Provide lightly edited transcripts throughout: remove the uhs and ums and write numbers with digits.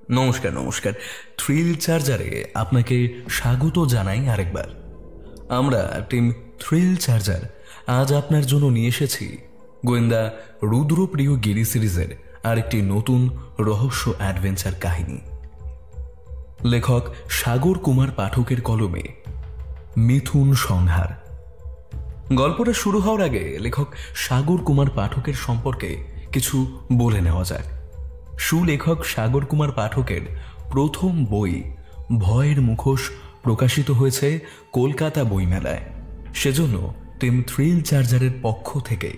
নমস্কার নমস্কার। থ্রিল চার্জারে আপনাকে স্বাগত জানাই আরেকবার। আমরা টিম থ্রিল চার্জার আজ আপনার জন্য নিয়ে এসেছি গোয়েন্দা রুদ্রপ্রিয় গিরি সিরিজের আরেকটি নতুন রহস্য অ্যাডভেঞ্চার কাহিনী। লেখক সাগর কুমার পাঠকের কলমে মিথুন সংহার। গল্পটা শুরু হওয়ার আগে লেখক সাগর কুমার পাঠকের সম্পর্কে কিছু বলে নেওয়া যাক। সুলেখক সাগর কুমার পাঠকের প্রথম বই ভয়ের মুখোশ প্রকাশিত হয়েছে কলকাতা বইমেলায়। সেজন্য টিম থ্রিল চার্জারের পক্ষ থেকে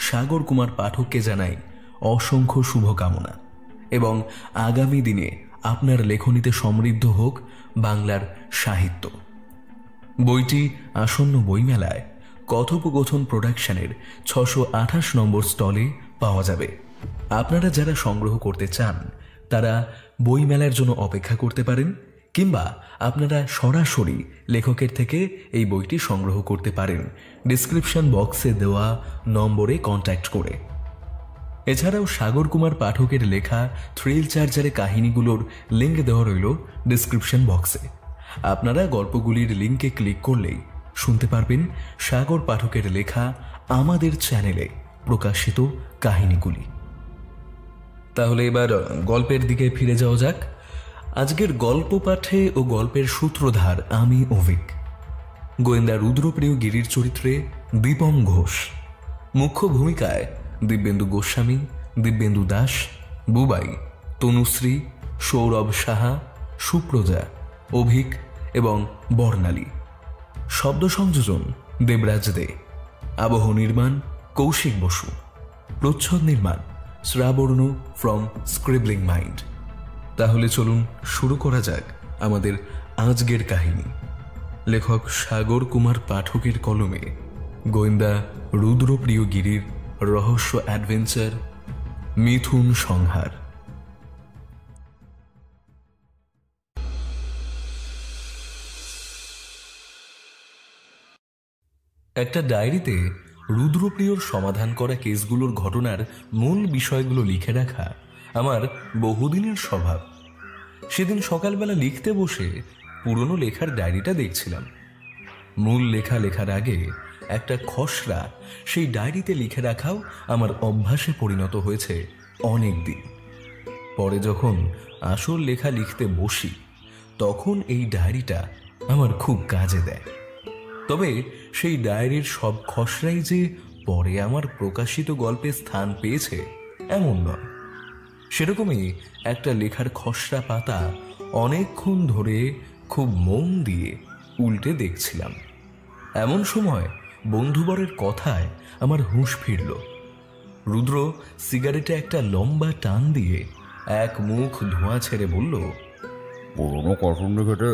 সাগর কুমার পাঠককে জানাই অসংখ্য শুভকামনা এবং আগামী দিনে আপনার লেখনীতে সমৃদ্ধ হোক বাংলার সাহিত্য। বইটি আসন্ন বইমেলায় কথোপকথন প্রোডাকশনের 628 নম্বর স্টলে পাওয়া যাবে। আপনারা যারা সংগ্রহ করতে চান তারা বইমেলার জন্য অপেক্ষা করতে পারেন, কিংবা আপনারা সরাসরি লেখকের থেকে এই বইটি সংগ্রহ করতে পারেন ডিসক্রিপশন বক্সে দেওয়া নম্বরে কন্ট্যাক্ট করে। এছাড়াও সাগর কুমার পাঠকের লেখা থ্রিল চার্জারে কাহিনীগুলোর লিঙ্ক দেওয়া রইল ডিসক্রিপশন বক্সে। আপনারা গল্পগুলির লিঙ্কে ক্লিক করলেই শুনতে পারবেন সাগর পাঠকের লেখা আমাদের চ্যানেলে প্রকাশিত কাহিনীগুলি। তাহলে এবার গল্পের দিকে ফিরে যাওয়া যাক। আজকের গল্প পাঠে ও গল্পের সূত্রধার আমি অভিক। গোয়েন্দা রুদ্রপ্রিয় গিরির চরিত্রে দীপম ঘোষ, মুখ্য ভূমিকায় দিব্যেন্দু গোস্বামী, দিব্যেন্দু দাস, বুবাই, তনুশ্রী, সৌরভ সাহা, সুপ্রজা, অভিক এবং বর্ণালী। শব্দ সংযোজন দেবরাজ দে, আবহ নির্মাণ কৌশিক বসু, প্রচ্ছদ নির্মাণ শ্রাবর্ণ ফ্রম স্ক্রিবলিং মাইন্ড। তাহলে চলুন শুরু করা যাক আমাদের আজকের কাহিনী। লেখক সাগর কুমার পাঠকের কলমে গোয়েন্দা রুদ্রপ্রিয় গিরির রহস্য অ্যাডভেঞ্চার মিথুন সংহার। একটা ডায়েরিতে রুদ্রপ্রিয়র সমাধান করা কেসগুলোর ঘটনার মূল বিষয়গুলো লিখে রাখা আমার বহুদিনের স্বভাব। সেদিন সকালবেলা লিখতে বসে পুরনো লেখার ডায়েরিটা দেখছিলাম। মূল লেখা লেখার আগে একটা খসড়া সেই ডায়েরিতে লিখে রাখাও আমার অভ্যাসে পরিণত হয়েছে অনেক দিন। পরে যখন আসল লেখা লিখতে বসি তখন এই ডায়েরিটা আমার খুব কাজে দেয়। তবে সেই ডায়েরির সব খসড়াই যে পরে আমার প্রকাশিত গল্পে স্থান পেয়েছে এমন নয়। সেরকমই একটা লেখার খসড়া পাতা অনেকক্ষণ ধরে খুব মন দিয়ে উল্টে দেখছিলাম। এমন সময় বন্ধুবরের কথায় আমার হুঁশ ফিরল। রুদ্র সিগারেটে একটা লম্বা টান দিয়ে এক মুখ ধোঁয়া ছেড়ে বলল, পুরোনো কঠোর রেখেটে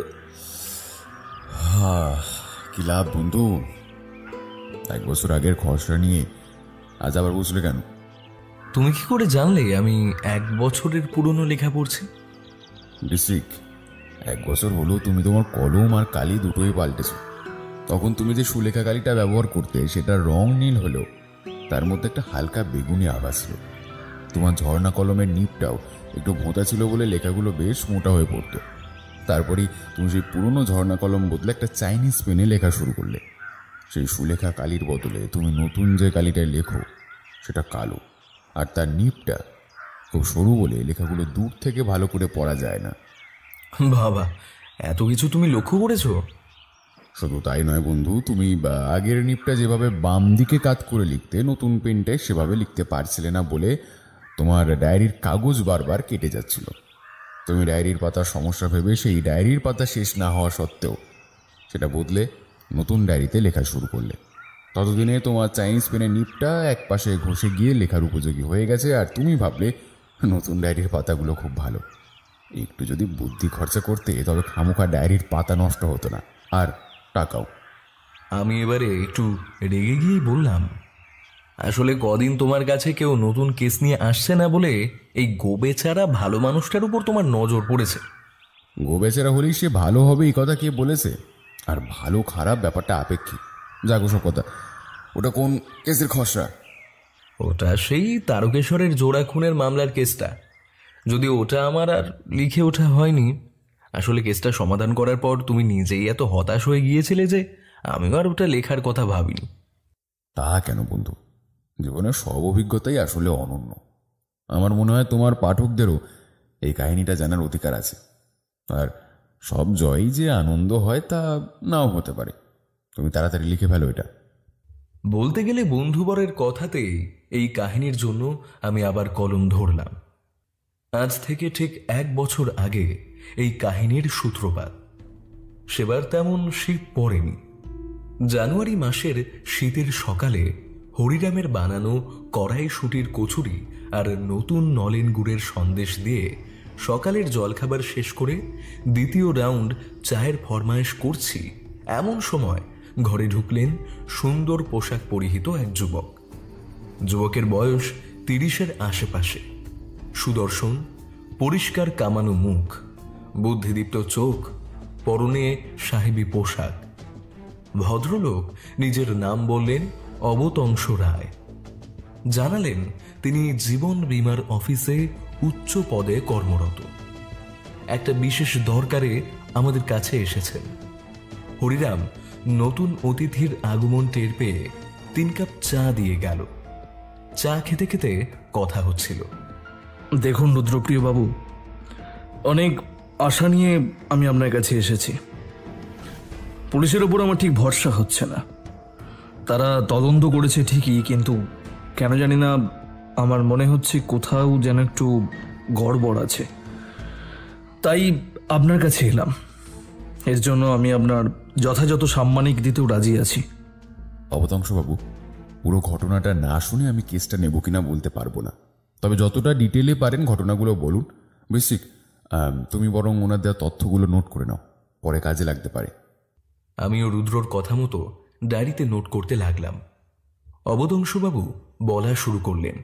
কি লাভ বন্ধু? 1 বছর আগের খসড়া নিয়ে আজ আবার বুঝলে কেন? তুমি কি করে জানলে আমি 1 বছরের পুরনো লেখা পড়ছি? ডিস্ট্রিক 1 বছর হলো তুমি তোমার কলম আর কালি দুটোই পাল্টেছ। তখন তুমি যে সুলেখা কালিটা ব্যবহার করতে সেটার রং নীল হলেও তার মধ্যে একটা হালকা বেগুনি আভা ছিল। তোমার ঝর্ণা কলমের নিপটাও একটু ভোঁতা ছিল বলে লেখাগুলো বেশ মোটা হয়ে পড়তো। তারপরেই তুমি সেই পুরনো ঝর্ণা কলম বদলে একটা চাইনিজ পেনে লেখা শুরু করলে। সেই সুলেখা কালির বদলে তুমি নতুন যে কালিটায় লেখো সেটা কালো, আর তার নিপটা খুব সরু বলে লেখাগুলো দূর থেকে ভালো করে পড়া যায় না। বাবা, এত কিছু তুমি লক্ষ্য করেছো? শুধু তাই নয় বন্ধু, তুমি আগের নিপটা যেভাবে বাম দিকে কাত করে লিখতে, নতুন পেনটায় সেভাবে লিখতে পারছিলে না বলে তোমার ডায়েরির কাগজ বারবার কেটে যাচ্ছিল। তুমি ডায়েরির পাতার সমস্যা ভেবে সেই ডায়েরির পাতা শেষ না হওয়া সত্ত্বেও সেটা বদলে নতুন ডায়েরিতে লেখা শুরু করলে। ততদিনে তোমার চাইনিজ পেনের নিপটা এক পাশে ঘষে গিয়ে লেখার উপযোগী হয়ে গেছে, আর তুমি ভাবলে নতুন ডায়েরির পাতাগুলো খুব ভালো। একটু যদি বুদ্ধি খরচা করতে তবে খামোখা ডায়েরির পাতা নষ্ট হতো না, আর টাকাও। আমি এবারে একটু রেগে গিয়েই বললাম, আসলে কদিন তোমার কাছে কেউ নতুন কেস নিয়ে আসছে না বলে এই গোবেচারা ভালো মানুষটার উপর তোমার নজর পড়েছে। গোবেচারা হলেই সে ভালো হবে এই কথা কে বলেছে? আর ভালো খারাপ ব্যাপারটা আপেক্ষিক। যাক ওসব কথা। ওটা কোন কেসের খসড়া? ওটা সেই তারকেশ্বরের জোড়া খুনের মামলার কেসটা। যদি ওটা আমার আর লিখে ওঠা হয়নি। আসলে কেসটা সমাধান করার পর তুমি নিজেই এত হতাশ হয়ে গিয়েছিলে যে আমিও আর ওটা লেখার কথা ভাবিনি। তা কেন বন্ধু, জীবনের সব অভিজ্ঞতাই আসলে অনন্য। আমার মনে হয় তোমার পাঠকদেরও এই কাহিনীটা জানার অধিকার আছে। আর সব জয়ই যে আনন্দ হয় তা নাও হতে পারে। তুমি তাড়াতাড়ি লিখে ফেলো এটা। বলতে গেলে বন্ধুবরের কথাতেই এই কাহিনীর জন্য আমি আবার কলম ধরলাম। আজ থেকে ঠিক 1 বছর আগে এই কাহিনীর সূত্রপাত। সেবার তেমন শীত পড়েনি। জানুয়ারি মাসের শীতের সকালে হরিরামের বানানো কড়াইশুঁটির কচুরি আর নতুন নলেন গুড়ের সন্দেশ দিয়ে সকালের জলখাবার শেষ করে দ্বিতীয় রাউন্ড চায়ের ফরমায়েশ করছি, এমন সময় ঘরে ঢুকলেন সুন্দর পোশাক পরিহিত এক যুবক। যুবকের বয়স 30-এর আশেপাশে। সুদর্শন, পরিষ্কার কামানো মুখ, বুদ্ধিদীপ্ত চোখ, পরনে সাহেবী পোশাক। ভদ্রলোক নিজের নাম বললেন অবতংশ রায়। জানালেন তিনি জীবন বীমার অফিসে উচ্চ পদে কর্মরত। একটা বিশেষ দরকারে আমাদের কাছে এসেছেন। হরিরাম নতুন অতিথির আগমন টের পেয়ে 3 কাপ চা দিয়ে গেল। চা খেতে খেতে কথা হচ্ছিল। দেখুন রুদ্রপ্রিয় বাবু, অনেক আশা নিয়ে আমি আপনার কাছে এসেছি। পুলিশের ওপর আমার ঠিক ভরসা হচ্ছে না। তারা তদন্ত করেছে ঠিকই, কিন্তু কেন জানি না আমার মনে হচ্ছে কোথাও যেন একটু গড়বড় আছে। তাই আপনার কাছে এলাম। এর জন্য আমি আপনার যথাযথ সাম্মানিক দিতেও রাজি আছি। অবতংশবাবু, পুরো ঘটনাটা না শুনে আমি কেসটা নেব কিনা বলতে পারবো না। তবে যতটা ডিটেলে পারেন ঘটনাগুলো বলুন। বেসিক তুমি বরং ওনার দেওয়া তথ্যগুলো নোট করে নাও, পরে কাজে লাগতে পারে। আমিও রুদ্রর কথা মতো ডায়েরিতে নোট করতে লাগলাম। অবতংশবাবু বলা শুরু করলেন।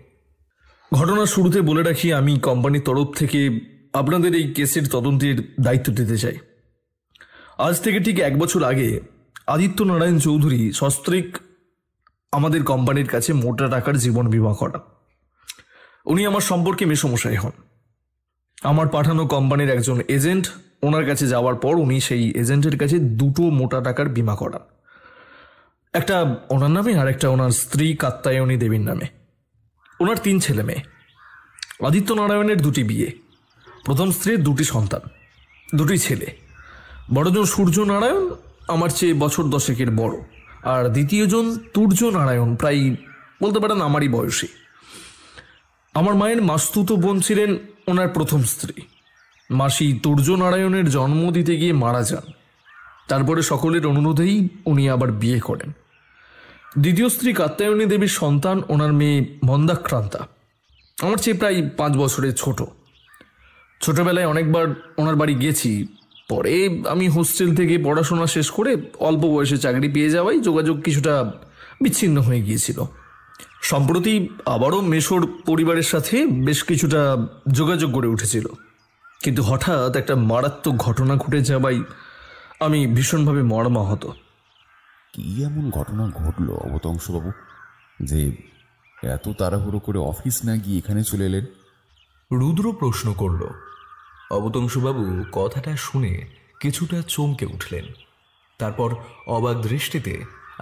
ঘটনার শুরুতে বলে রাখি, আমি কোম্পানির তরফ থেকে আপনাদের এই কেসের তদন্তের দায়িত্ব দিতে চাই। আজ থেকে ঠিক 1 বছর আগে আদিত্য নারায়ণ চৌধুরী সস্ত্রীক আমাদের কোম্পানির কাছে মোটা টাকার জীবন বীমা করান। উনি আমার সম্পর্কে মেসোমশাই হন। আমার পাঠানো কোম্পানির একজন এজেন্ট ওনার কাছে যাওয়ার পর উনি সেই এজেন্টের কাছে 2টো মোটা টাকার বীমা করান। একটা ওনার নামে আর একটা ওনার স্ত্রী কাত্যায়নী দেবীর নামে। ওনার 3 ছেলে মেয়ে। আদিত্য নারায়ণের 2টি বিয়ে, প্রথম স্ত্রীর 2টি সন্তান, 2টি ছেলে। বড়জন সূর্য নারায়ণ আমার চেয়ে বছর 10-এর বড়, আর দ্বিতীয়জন তুর্য নারায়ণ প্রায় বলতে পারেন আমারই বয়সী। আমার মায়ের মাস্তুতো বোন ছিলেন ওনার প্রথম স্ত্রী। মাসি তুর্য নারায়ণের জন্ম দিতে গিয়ে মারা যান। তারপরে সকলের অনুরোধেই উনি আবার বিয়ে করেন। দ্বিতীয় স্ত্রী কাত্যায়নী দেবীর সন্তান ওনার মেয়ে মন্দাক্রান্তা, আমার চেয়ে প্রায় 5 বছরের ছোট। ছোটবেলায় অনেকবার ওনার বাড়ি গেছি। পরে আমি হোস্টেল থেকে পড়াশোনা শেষ করে অল্প বয়সে চাকরি পেয়ে যাওয়ায় যোগাযোগ কিছুটা বিচ্ছিন্ন হয়ে গিয়েছিল। সম্প্রতি আবারও মেশোর পরিবারের সাথে বেশ কিছুটা যোগাযোগ গড়ে উঠেছিল, কিন্তু হঠাৎ একটা মারাত্মক ঘটনা ঘটে যাওয়ায় আমি ভীষণভাবে মর্মাহত। কি এমন ঘটনা ঘটলো অবতংশবাবু যে এত তাড়াহুড়ো করে অফিস না গিয়ে এখানে চলে এলেন? রুদ্র প্রশ্ন করল। অবতংশবাবু কথাটা শুনে কিছুটা চমকে উঠলেন। তারপর অবাক দৃষ্টিতে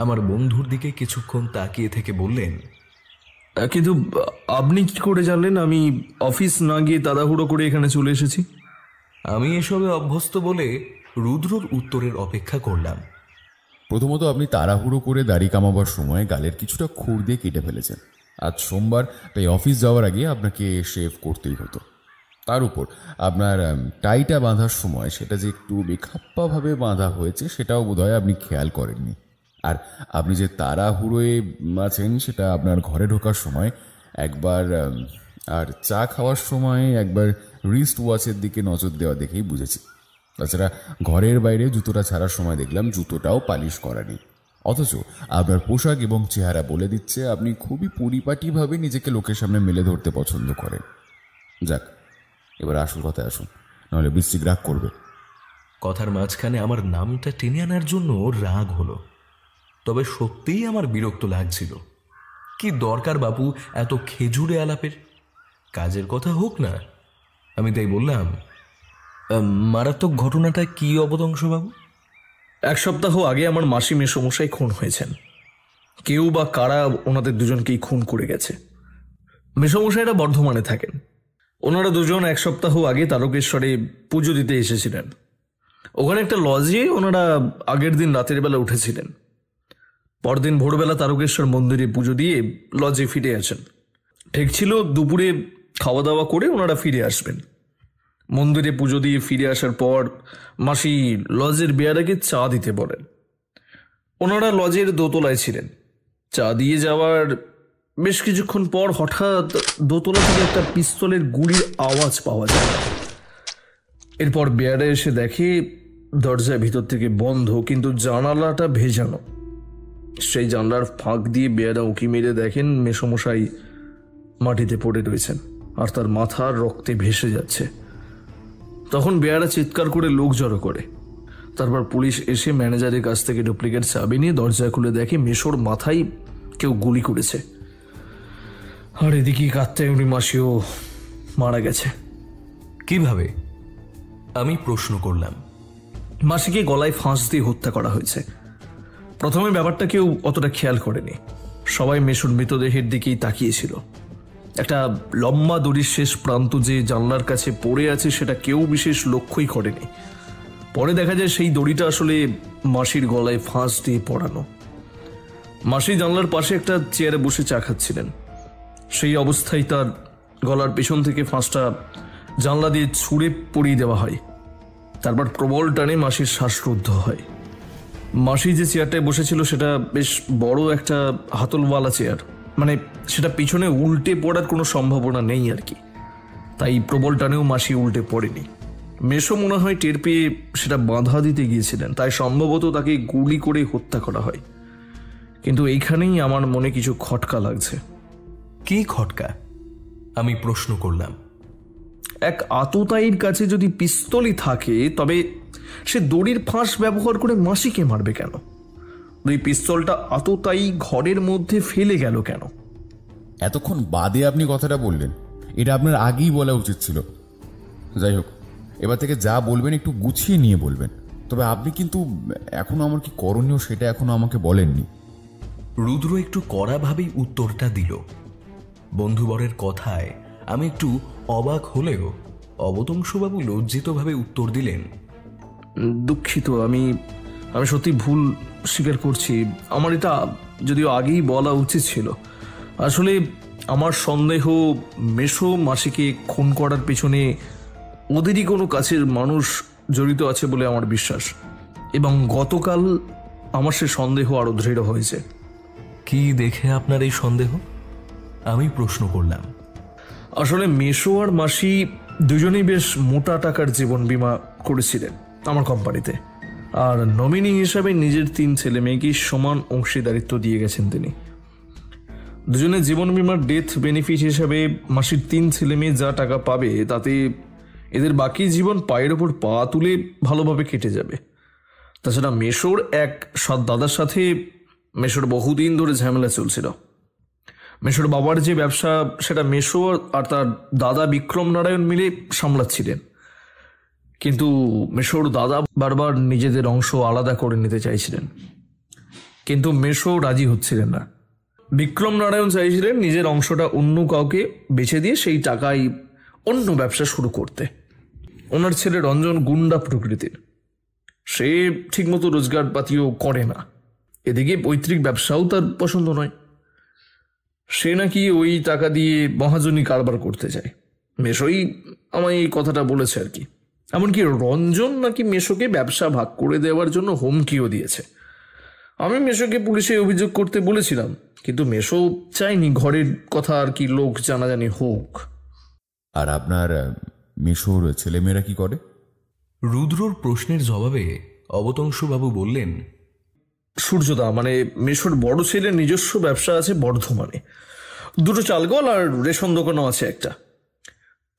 আমার বন্ধুর দিকে কিছুক্ষণ তাকিয়ে থেকে বললেন, কিন্তু আপনি কি করে জানলেন আমি অফিস না গিয়ে তাড়াহুড়ো করে এখানে চলে এসেছি? আমি এসবে অভ্যস্ত বলে রুদ্রর উত্তরের অপেক্ষা করলাম। প্রথমত, আপনি তাড়াহুড়ো করে দাড়ি কামাবার সময় গালের কিছুটা খুর দিয়ে কেটে ফেলেছেন। আজ সোমবার, তাই অফিস যাওয়ার আগে আপনাকে শেভ করতেই হতো। তার উপর আপনার টাইটা বাঁধার সময় সেটা যে একটু বেখাপ্পাভাবে বাঁধা হয়েছে সেটাও বোধহয় আপনি খেয়াল করেননি। আর আপনি যে তাড়াহুড়োয় আছেন সেটা আপনার ঘরে ঢোকার সময় একবার, আর চা খাওয়ার সময় একবার রিস্ট ওয়াচের দিকে নজর দেওয়া দেখেই বুঝেছি। তাছাড়া ঘরের বাইরে জুতোটা ছাড়ার সময় দেখলাম জুতোটাও পালিশ করা নেই। অথচ আপনার পোশাক এবং চেহারা বলে দিচ্ছে আপনি খুবই পরিপাটিভাবে নিজেকে লোকের সামনে মেলে ধরতে পছন্দ করেন। যাক, এবার আসল কথায় আসুন, নাহলে বৃশ্চিক রাগ করবে। কথার মাঝখানে আমার নামটা টেনে আনার জন্য রাগ হলো। তবে সত্যিই আমার বিরক্ত লাগছিল। কি দরকার বাপু এত খেজুরে আলাপের? কাজের কথা হোক না। আমি তাই বললাম, মারাত্মক ঘটনাটা কি অবতংশবাবু? 1 সপ্তাহ আগে আমার মাসি মেসোমশাই খুন হয়েছেন। কেউ বা কারা ওনাদের দুজনকেই খুন করে গেছে। মেসোমশাইরা বর্ধমানে থাকেন। ওনারা দুজন 1 সপ্তাহ আগে তারকেশ্বরে পুজো দিতে এসেছিলেন। ওখানে একটা লজে ওনারা আগের দিন রাতের বেলা উঠেছিলেন। পরদিন ভোরবেলা তারকেশ্বর মন্দিরে পুজো দিয়ে লজে ফিরে আসেন। ঠিক ছিল দুপুরে খাওয়া দাওয়া করে ওনারা ফিরে আসবেন। মন্দিরে পুজো দিয়ে ফিরে আসার পর মাসি লজের বেয়ারাকে চা দিতে বলেন। ওনারা লজের দোতলায় ছিলেন। চা দিয়ে যাওয়ার বেশ কিছুক্ষণ পর হঠাৎ দোতলা থেকে একটা পিস্তলের গুলির আওয়াজ পাওয়া যায়। এরপর বেয়ারা এসে দেখে দরজা ভিতর থেকে বন্ধ, কিন্তু জানালাটা ভেজানো। সেই জানলার ফাঁক দিয়ে বেয়ারা উঁকি মেরে দেখেন মেসোমশাই মাটিতে পড়ে রয়েছেন আর তার মাথার রক্তে ভেসে যাচ্ছে। তখন বেয়ারা চিৎকার করে লোক জড়ো করে। তারপর পুলিশ এসে ম্যানেজারের কাছ থেকে ডুপ্লিকেট চাবি নিয়ে দরজা খুলে দেখে মেসোর মাথায় কেউ গুলি করেছে। আর এদিকে কাত্যায়নী মাসিও মারা গেছে। কিভাবে? আমি প্রশ্ন করলাম। মাসিকে গলায় ফাঁস দিয়ে হত্যা করা হয়েছে। প্রথমে ব্যাপারটা কেউ অতটা খেয়াল করেনি। সবাই মেসোর মৃতদেহের দিকেই তাকিয়েছিল। একটা লম্বা দড়ির শেষ প্রান্ত যে জানলার কাছে পড়ে আছে সেটা কেউ বিশেষ লক্ষ্যই করেনি। পরে দেখা যায় সেই দড়িটা আসলে মাসির গলায় ফাঁস দিয়ে পড়ানো। মাসি জানলার পাশে একটা চেয়ারে বসে চা খাচ্ছিলেন। সেই অবস্থায় তার গলার পেছন থেকে ফাঁসটা জানলা দিয়ে ছুঁড়ে পড়িয়ে দেওয়া হয়। তারপর প্রবল টানে মাসির শ্বাসরুদ্ধ হয়। মাসি যে চেয়ারটায় বসেছিল সেটা বেশ বড় একটা হাতলওয়ালা চেয়ার, মানে সেটা পিছনে উল্টে পড়ার কোনো সম্ভাবনা নেই আর কি। তাই প্রবল টানেও মাসি উল্টে পড়েনি। মেসো মনে হয় টের পেয়ে সেটা বাধা দিতে গিয়েছিলেন, তাই সম্ভবত তাকে গুলি করে হত্যা করা হয়। কিন্তু এইখানেই আমার মনে কিছু খটকা লাগছে। কি খটকা? আমি প্রশ্ন করলাম। এক আততায়ীর কাছে যদি পিস্তলই থাকে তবে সে দড়ির ফাঁস ব্যবহার করে মাসিকে মারবে কেন? ওই পিস্তলটা আততায়ী ঘরের মধ্যে ফেলে গেল কেন? এতক্ষণ বাদে আপনি কথাটা বললেন, এটা আপনার আগেই বলা উচিত ছিল। যাই হোক, এবার থেকে যা বলবেন একটু গুছিয়ে নিয়ে বলবেন। তবে আপনি কিন্তু এখনো আমার কি করণীয় সেটা এখনো আমাকে বলেননি। রুদ্র একটু কড়াভাবেই উত্তরটা দিল। বন্ধুবরের কথায় আমি একটু অবাক হলেও অবতংশবাবু লজ্জিতভাবে উত্তর দিলেন, দুঃখিত, আমি সত্যি ভুল স্বীকার করছি। আমার এটা যদিও আগেই বলা উচিত ছিল। আসলে আমার সন্দেহ মেসো মাসিকে খুন করার পেছনে ওদেরই কোনো কাছের মানুষ জড়িত আছে বলে আমার বিশ্বাস, এবং গতকাল আমার সে সন্দেহ আরো দৃঢ় হয়েছে। কি দেখে আপনার এই সন্দেহ? আমি প্রশ্ন করলাম। আসলে মেসো আর মাসি দুজনেই বেশ মোটা টাকার জীবন বীমা করেছিলেন আমার কোম্পানিতে, আর নমিনি হিসাবে নিজের 3 ছেলে মেয়েকে সমান অংশীদারিত্ব দিয়ে গেছেন তিনি। দুজনের জীবন বীমার ডেথ বেনিফিট হিসাবে মাসির 3 ছেলে মেয়ে যা টাকা পাবে তাতে এদের বাকি জীবন পায়ের ওপর পা তুলে ভালোভাবে কেটে যাবে। তাছাড়া মেসোর এক সৎ দাদার সাথে মেসোর বহুদিন ধরে ঝামেলা চলছিল। মেসোর বাবার যে ব্যবসা সেটা মেসো আর তার দাদা বিক্রম নারায়ণ মিলে সামলাচ্ছিলেন, কিন্তু মেসোর দাদা বারবার নিজেদের অংশ আলাদা করে নিতে চাইছিলেন, কিন্তু মেসো রাজি হচ্ছিলেন না। বিক্রম নারায়ণ চাইছিলেন নিজের অংশটা অন্য কাউকে বেছে দিয়ে সেই টাকায় অন্য ব্যবসা শুরু করতে। ওনার ছেলে রঞ্জন গুন্ডা প্রকৃতির, সে ঠিকমতো রোজগার পাতিও করে না, এদিকে পৈতৃক ব্যবসাও তার পছন্দ নয়। সে নাকি ওই টাকা দিয়ে মহাজনী কারবার করতে চায়। মেসোই আমায় এই কথাটা বলেছে আর কি। এমনকি রঞ্জন নাকি মেসোকে ব্যবসা ভাগ করে দেওয়ার জন্য হুমকিও দিয়েছে। আমি মেসোকে পুলিশে অভিযোগ করতে বলেছিলাম, কিন্তু মেসো চাইনি ঘরের কথা আর কি লোক জানাজানি হোক। আর আপনার মেসোর ছেলেমেয়েরা কি করে? রুদ্রর প্রশ্নের জবাবে অবতংশবাবু বললেন, সূর্যদা মানে মেসোর বড় ছেলের নিজস্ব ব্যবসা আছে বর্ধমানে, 2টো চালকল আর রেশন দোকানও আছে একটা।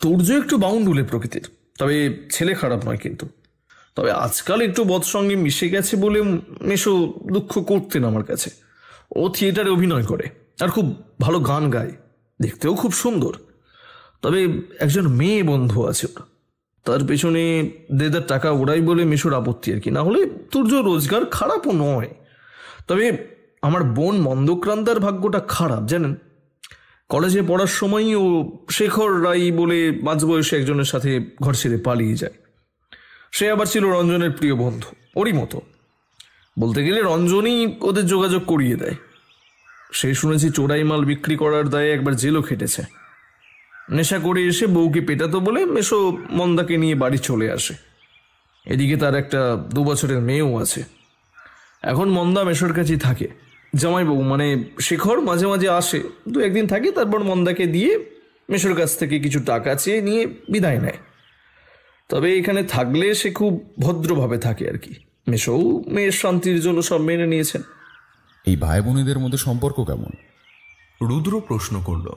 তুর্য একটু বাউন্ডুলে প্রকৃতির, তবে ছেলে খারাপ নয়, কিন্তু তবে আজকাল একটু বৎসঙ্গে মিশে গেছে বলে মেসো দুঃখ করতেন আমার কাছে। ও থিয়েটারে অভিনয় করে আর খুব ভালো গান গায়, দেখতেও খুব সুন্দর। তবে একজন মেয়ে বন্ধু আছে ওর, তার পেছনে দেদার টাকা ওড়াই বলে মেশোর আপত্তি আর কি। না হলে তুর্য রোজগার খারাপও নয়, তবে আমার বোন মন্দক্রান্তার ভাগ্যটা খারাপ জানেন। কলেজে পড়ার সময়ই ও শেখর রাই বলে মাঝবয়সী একজনের সাথে ঘর ছেড়ে পালিয়ে যায়। সে আবার ছিল রঞ্জনের প্রিয় বন্ধু, ওরই মতো। বলতে গেলে রঞ্জনই ওদের যোগাযোগ করিয়ে দেয়। সে শুনেছি চোরাই মাল বিক্রি করার দায়ে একবার জেলও খেটেছে। নেশা করে এসে বউকে পেটাতো বলে মেশো মন্দাকে নিয়ে বাড়ি চলে আসে। এদিকে তার একটা 2 বছরের মেয়েও আছে। এখন মন্দা মেশোর কাছেই থাকে। জামাইবাবু মানে শেখর মাঝে মাঝে আসে, 2-1 দিন থাকে, তারপর মন্দাকে দিয়ে মেশোর কাছ থেকে কিছু টাকা চেয়ে নিয়ে বিদায় নেয়। তবে এখানে থাকলে সে খুব ভদ্রভাবে থাকে আর কি। মেশোও মেয়ের শান্তির জন্য সব মেনে নিয়েছেন। এই ভাই বোনেদের মধ্যে সম্পর্ক কেমন? রুদ্র প্রশ্ন করল।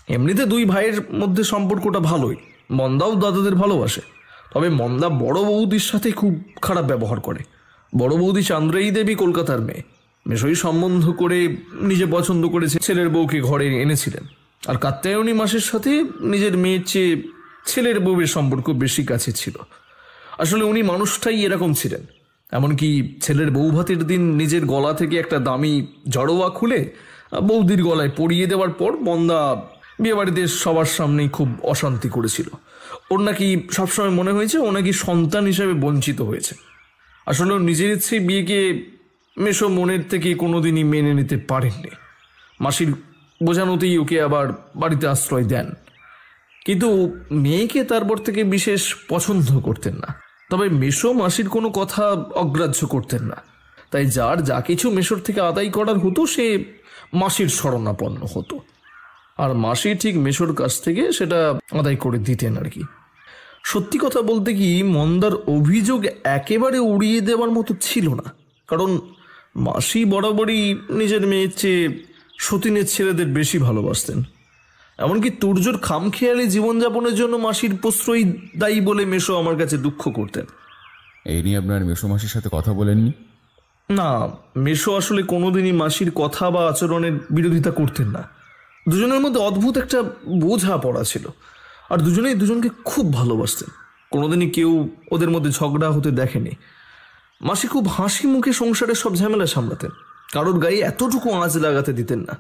এমনিতে 2 ভাইয়ের মধ্যে সম্পর্কটা ভালোই। মন্দাও দাদাদের ভালোবাসে, তবে মন্দা বড় বৌদির সাথে খুব খারাপ ব্যবহার করে। বড় বৌদি চান্দ্রায়ী দেবী কলকাতার মেয়ে। মেশোই সম্বন্ধ করে নিজে পছন্দ করেছে, ছেলের বউকে ঘরে এনেছিলেন। আর কাত্যায়নী মাসের সাথে নিজের মেয়ের চেয়ে ছেলের বউয়ের সম্পর্ক বেশি কাছে ছিল। আসলে উনি মানুষটাই এরকম ছিলেন। এমনকি ছেলের বউ ভাতের দিন নিজের গলা থেকে একটা দামি জড়োয়া খুলে বৌদির গলায় পরিয়ে দেওয়ার পর মন্দা বিয়েবাড়িতে সবার সামনেই খুব অশান্তি করেছিল। ওর নাকি সবসময় মনে হয়েছে ও নাকি সন্তান হিসেবে বঞ্চিত হয়েছে। আসলে নিজের ইচ্ছে বিয়েকে মেশো মনের থেকে কোনোদিনই মেনে নিতে পারেননি। মাসির বোঝানোতেই ওকে আবার বাড়িতে আশ্রয় দেন, কিন্তু মেয়েকে তারপর থেকে বিশেষ পছন্দ করতেন না। তবে মেশো মাসির কোনো কথা অগ্রাহ্য করতেন না, তাই যার যা কিছু মেশোর থেকে আদায় করার হতো সে মাসির শরণাপন্ন হতো, আর মাসি ঠিক মেশোর কাছ থেকে সেটা আদায় করে দিতেন আর কি। সত্যি কথা বলতে কি, মন্দার অভিযোগ একেবারে উড়িয়ে দেওয়ার মতো ছিল না, কারণ মাসি বরাবরই নিজের মেয়ের চেয়ে সতীনের ছেলেদের বেশি ভালোবাসতেন। এমনকি তুর্যর খামখেয়ালি জীবনযাপনের জন্য মাসির প্রশ্রয় দায়ী বলে মেশো আমার কাছে দুঃখ করতেন। এই নিয়ে আপনার মেশো মাসির সাথে কথা বলেননি? না, মেশো আসলে কোনোদিনই মাসির কথা বা আচরণের বিরোধিতা করতেন না। দুজনের মধ্যে অদ্ভুত একটা বোঝাপড়া ছিল, আর দুজনেই দুজনকে খুব ভালোবাসতেন। কোনোদিনই কেউ ওদের মধ্যে ঝগড়া হতে দেখেনি। মাসি খুব হাসি মুখে সংসারের সব ঝামেলা সামলাতেন, কারোর গায়ে এতটুকু আঁচ লাগাতে দিতেন না।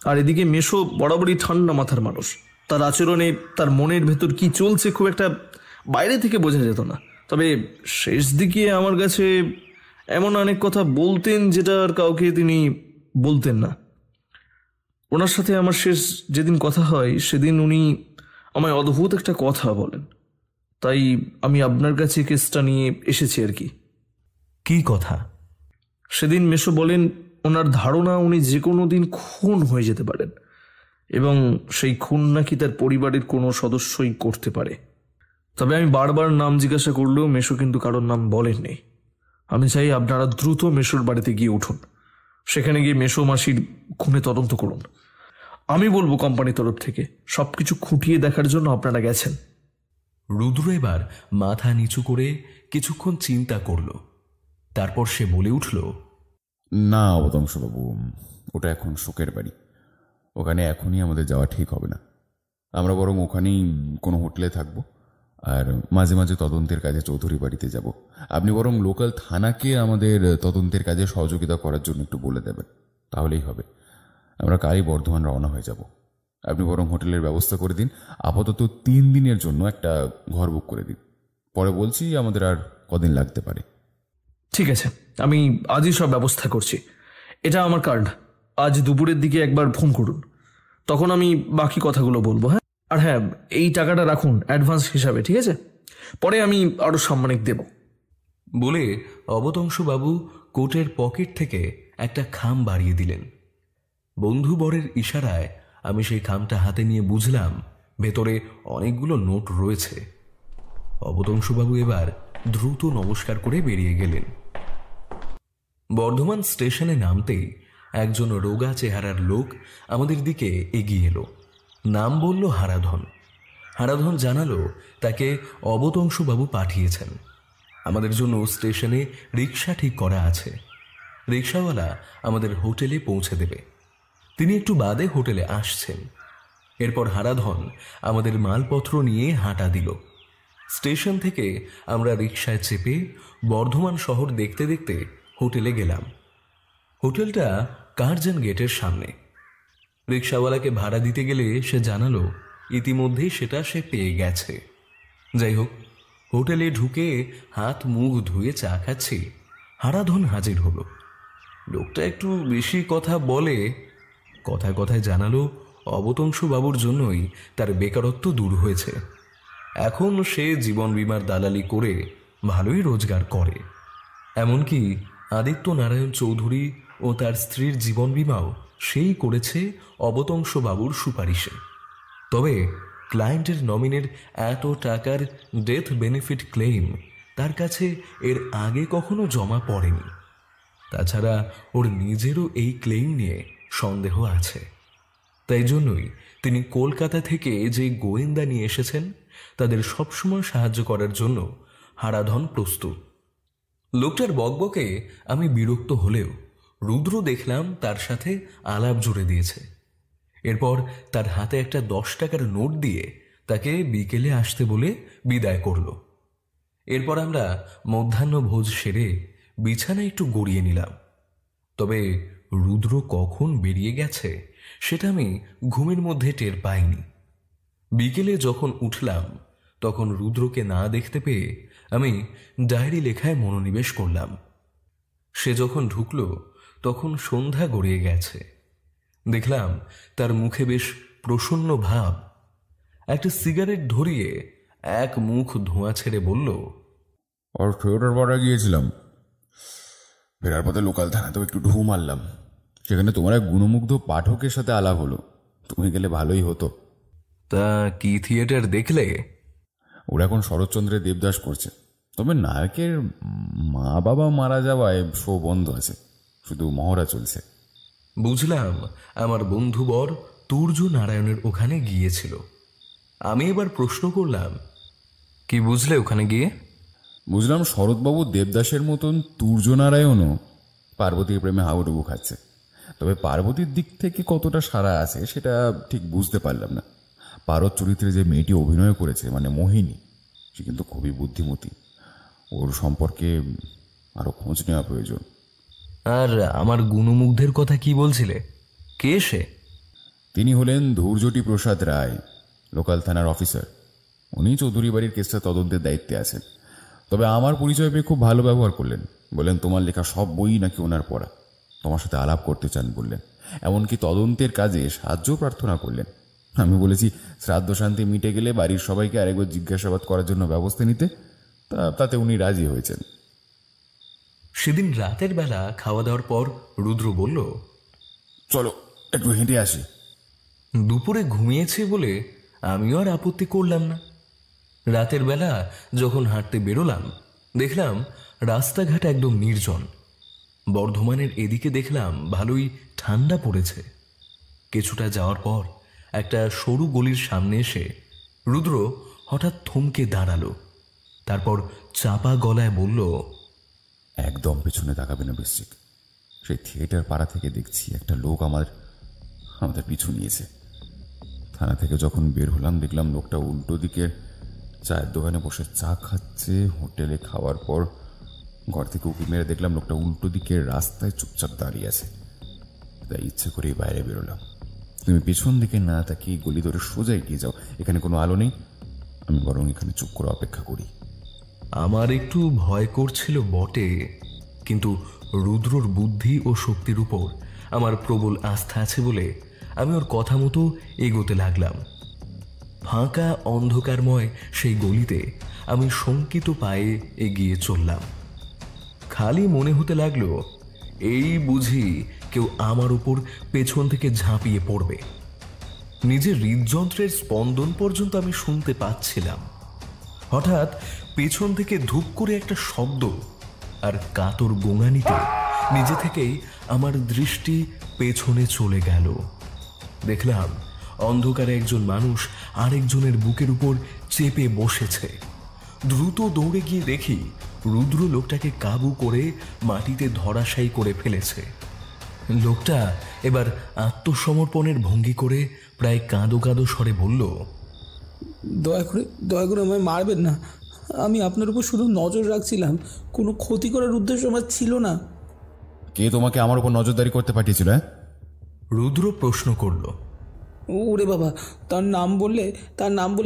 আর এদিকে মেশো বরাবরই ঠান্ডা মাথার মানুষ। তার আচরণে তার মনের ভেতর কি চলছে খুব একটা বাইরে থেকে বোঝা যেত না। তবে শেষ দিকে আমার কাছে এমন অনেক কথা বলতেন যেটা আর কাউকে তিনি বলতেন না। ওনার সাথে আমার শেষ যেদিন কথা হয় সেদিন উনি আমায় অদ্ভুত একটা কথা বলেন, তাই আমি আপনার কাছে কেসটা নিয়ে এসেছি আর কি। কি কথা? সেদিন মেশো বলেন ওনার ধারণা উনি যে কোনো দিন খুন হয়ে যেতে পারেন, এবং সেই খুন নাকি তার পরিবারের কোনো সদস্যই করতে পারে। তবে আমি বারবার নাম জিজ্ঞাসা করলেও মেশো কিন্তু কারোর নাম বলেননি। আমি চাই আপনারা দ্রুত মেশোর বাড়িতে গিয়ে উঠুন, সেখানে গিয়ে মেশো মাসির খুনে তদন্ত করুন। আমি বলবো কোম্পানির তরফ থেকে সবকিছু খুঁটিয়ে দেখার জন্য আপনারা গেছেন। রুদ্র এবার মাথা নিচু করে কিছুক্ষণ চিন্তা করল, তারপর সে বলে উঠল, না অবতংশবাবু, ওটা এখন শোকের বাড়ি, ওখানে এখনই আমাদের যাওয়া ঠিক হবে না। আমরা বরং ওখানেই কোনো হোটেলে থাকবো, আর মাঝে মাঝে তদন্তের কাজে চৌধুরী বাড়িতে যাব। আপনি বরং লোকাল থানাকে আমাদের তদন্তের কাজে সহযোগিতা করার জন্য একটু বলে দেবেন, তাহলেই হবে। আমরা কালই বর্ধমান রওনা হয়ে যাব। আপনি বরং হোটেলের ব্যবস্থা করে দিন। আপাতত 3 দিনের জন্য একটা ঘর বুক করে দিন, পরে বলছি আমাদের আর কদিন লাগতে পারে। ঠিক আছে, আমি আজই সব ব্যবস্থা করছি। এটা আমার কার্ড। আজ দুপুরের দিকে একবার ফোন করুন, তখন আমি বাকি কথাগুলো বলবো। হ্যাঁ, আর হ্যাঁ, এই টাকাটা রাখুন অ্যাডভান্স হিসাবে, ঠিক আছে? পরে আমি আরও সাম্মানিক দেব। বলে অবতংশবাবু কোটের পকেট থেকে একটা খাম বাড়িয়ে দিলেন। বন্ধু বরের ইশারায় আমি সেই খামটা হাতে নিয়ে বুঝলাম ভেতরে অনেকগুলো নোট রয়েছে। অবতংশবাবু এবার দ্রুত নমস্কার করে বেরিয়ে গেলেন। বর্ধমান স্টেশনে নামতেই একজন রোগা চেহারার লোক আমাদের দিকে এগিয়ে এলো। নাম বলল হারাধন। হারাধন জানালো তাকে অবতংশবাবু পাঠিয়েছেন। আমাদের জন্য স্টেশনে রিক্সা ঠিক করা আছে, রিক্সাওয়ালা আমাদের হোটেলে পৌঁছে দেবে। তিনি একটু বাদে হোটেলে আসছেন। এরপর হারাধন আমাদের মালপত্র নিয়ে হাঁটা দিল। স্টেশন থেকে আমরা রিকশায় চেপে বর্ধমান শহর দেখতে দেখতে হোটেলে গেলাম। হোটেলটা কার্জন গেটের সামনে। রিকশাওয়ালাকে ভাড়া দিতে গেলে সে জানালো ইতিমধ্যেই সেটা সে পেয়ে গেছে। যাই হোক, হোটেলে ঢুকে হাত মুখ ধুয়ে চা খাচ্ছি, হারাধন হাজির হলো। লোকটা একটু বেশি কথা বলে, কথায় কথায় জানালো অবতংশু বাবুর জন্যই তার বেকারত্ব দূর হয়েছে। এখন সে জীবন বীমার দালালি করে ভালোই রোজগার করে। এমনকি আদিত্য নারায়ণ চৌধুরী ও তার স্ত্রীর জীবন বীমাও সেই করেছে অবতংশু বাবুর সুপারিশে। তবে ক্লায়েন্টের নমিনের এত টাকার ডেথ বেনিফিট ক্লেইম তার কাছে এর আগে কখনো জমা পড়েনি। তাছাড়া ওর নিজেরও এই ক্লেইম নিয়ে সন্দেহ আছে। তাই জন্যই তিনি কলকাতা থেকে যে গোয়েন্দা নিয়ে এসেছেন তাদের সবসময় সাহায্য করার জন্য হারাধন প্রস্তুত। লোকটার বকবকে আমি বিরক্ত হলেও রুদ্র দেখলাম তার সাথে আলাপ জুড়ে দিয়েছে। এরপর তার হাতে একটা 10 টাকার নোট দিয়ে তাকে বিকেলে আসতে বলে বিদায় করল। এরপর আমরা মধ্যাহ্ন ভোজ সেরে বিছানায় একটু গড়িয়ে নিলাম। তবে রুদ্র কখন বেরিয়ে গেছে সেটা আমি ঘুমের মধ্যে টের পাইনি। বিকেলে যখন উঠলাম তখন রুদ্রকে না দেখতে পেয়ে আমি ডায়েরি লেখায় মনোনিবেশ করলাম। সে যখন ঢুকল তখন সন্ধ্যা গড়িয়ে গেছে। দেখলাম তার মুখে বেশ প্রসন্ন ভাব। একটা সিগারেট ধরিয়ে এক মুখ ধোঁয়া ছেড়ে বলল, আর থিয়েটার পাড়া গিয়েছিলাম, ফেরার পথে লোকাল থানাতেও একটু ঢু মারলাম। সেখানে তোমার এক গুণমুগ্ধ পাঠকের সাথে আলাপ হলো। তুমি গেলে ভালোই হতো। তা কি থিয়েটার দেখলে? ওরা এখন শরৎচন্দ্রের দেবদাস করছে, তবে নায়কের মা বাবা মারা যাওয়ায় শো বন্ধ আছে, শুধু মহড়া চলছে। বুঝলাম আমার বন্ধুবর তুর্য নারায়ণের ওখানে গিয়েছিল। আমি এবার প্রশ্ন করলাম, কি বুঝলে ওখানে গিয়ে? বুঝলাম শরৎবাবু দেবদাসের মতন তুর্যনারায়ণও পার্বতীর প্রেমে হাবুডুবু খাচ্ছে। তবে পার্বতীর দিক থেকে কতটা সাড়া আছে সেটা ঠিক বুঝতে পারলাম না। পারদ চরিত্রে যে মেয়েটি অভিনয় করেছে, মানে মোহিনী, সে কিন্তু খুবই বুদ্ধিমতী। ওর সম্পর্কে আরো খোঁজ নেওয়া প্রয়োজন। আর আমার গুণমুগ্ধের কথা কি বলছিলে? কে সে? তিনি হলেন ধূর্যটি প্রসাদ রায়, লোকাল থানার অফিসার। উনি চৌধুরী বাড়ির কেসটা তদন্তের দায়িত্বে আছেন। তবে আমার পরিচয় পেয়ে খুব ভালো ব্যবহার করলেন। বললেন তোমার লেখা সব বই নাকি ওনার পড়া, তোমার সাথে আলাপ করতে চান বললেন। এমনকি তদন্তের কাজে সাহায্য প্রার্থনা করলেন। আমি বলেছি শ্রাদ্ধ শান্তি মিটে গেলে বাড়ির সবাইকে আরেকবার জিজ্ঞাসাবাদ করার জন্য ব্যবস্থা নিতে। তাতে উনি রাজি হয়েছেন। সেদিন রাতের বেলা খাওয়া দাওয়ার পর রুদ্র বলল, চলো একটু হেঁটে আসি। দুপুরে ঘুমিয়েছে বলে আমিও আর আপত্তি করলাম না। রাতের বেলা যখন হাঁটতে বেরোলাম দেখলাম রাস্তাঘাট একদম নির্জন। বর্ধমানের এদিকে দেখলাম ভালোই ঠান্ডা পড়েছে। কিছুটা যাওয়ার পর একটা সরু গলির সামনে এসে রুদ্র হঠাৎ থমকে দাঁড়ালো। তারপর চাপা গলায় বলল, একদম পেছনে তাকাবে না বৃশ্চিক। সেই থিয়েটার পাড়া থেকে দেখছি একটা লোক আমাদের পিছু নিয়েছে। থানা থেকে যখন বের হলাম দেখলাম লোকটা উল্টো দিকের চায়ের দোকানে বসে চা খাচ্ছে। হোটেলে খাওয়ার পর ঘর থেকে উঁকি মেরে দেখলাম লোকটা উল্টো দিকের রাস্তায় চুপচাপ দাঁড়িয়ে আছে। তাই ইচ্ছে করেই বাইরে বেরোলাম। তুমি পেছন দিকে না তাকিয়ে গলি ধরে সোজা এগিয়ে যাও, এখানে কোনো আলো নেই। আমি বরং এখানে চুপ করে অপেক্ষা করি। আমার একটু ভয় করছিল বটে, কিন্তু রুদ্রর বুদ্ধি ও শক্তির উপর আমার প্রবল আস্থা আছে বলে আমি ওর কথা মতো এগোতে লাগলাম। ফাঁকা অন্ধকারময় সেই গলিতে আমি শঙ্কিত পায়ে এগিয়ে চললাম। খালি মনে হতে লাগলো এই বুঝি কেউ আমার উপর পেছন থেকে ঝাঁপিয়ে পড়বে। নিজের হৃদযন্ত্রের স্পন্দন পর্যন্ত আমি শুনতে পাচ্ছিলাম। হঠাৎ পেছন থেকে ধূপ করে একটা শব্দ আর কাতর গোঙানিতে নিজে থেকেই আমার দৃষ্টি পেছনে চলে গেল। দেখলাম অন্ধকারে একজন মানুষ আরেকজনের বুকের উপর চেপে বসেছে। দ্রুত দৌড়ে গিয়ে দেখি রুদ্র লোকটাকে কাবু করে মাটিতে ধরাশায়ী করে ফেলেছে। লোকটা এবার আত্মসমর্পণের ভঙ্গি করে প্রায় কাঁদো কাঁদো স্বরে বলল, দয়া করে আমায় মারবেন না। আমি আপনার উপর শুধু নজর রাখছিলাম, কোনো ক্ষতি করার উদ্দেশ্য আমার ছিল না। কে তোমাকে আমার উপর নজরদারি করতে পাঠিয়েছিল? রুদ্র প্রশ্ন করল। ওরে বাবা, তার নাম বললে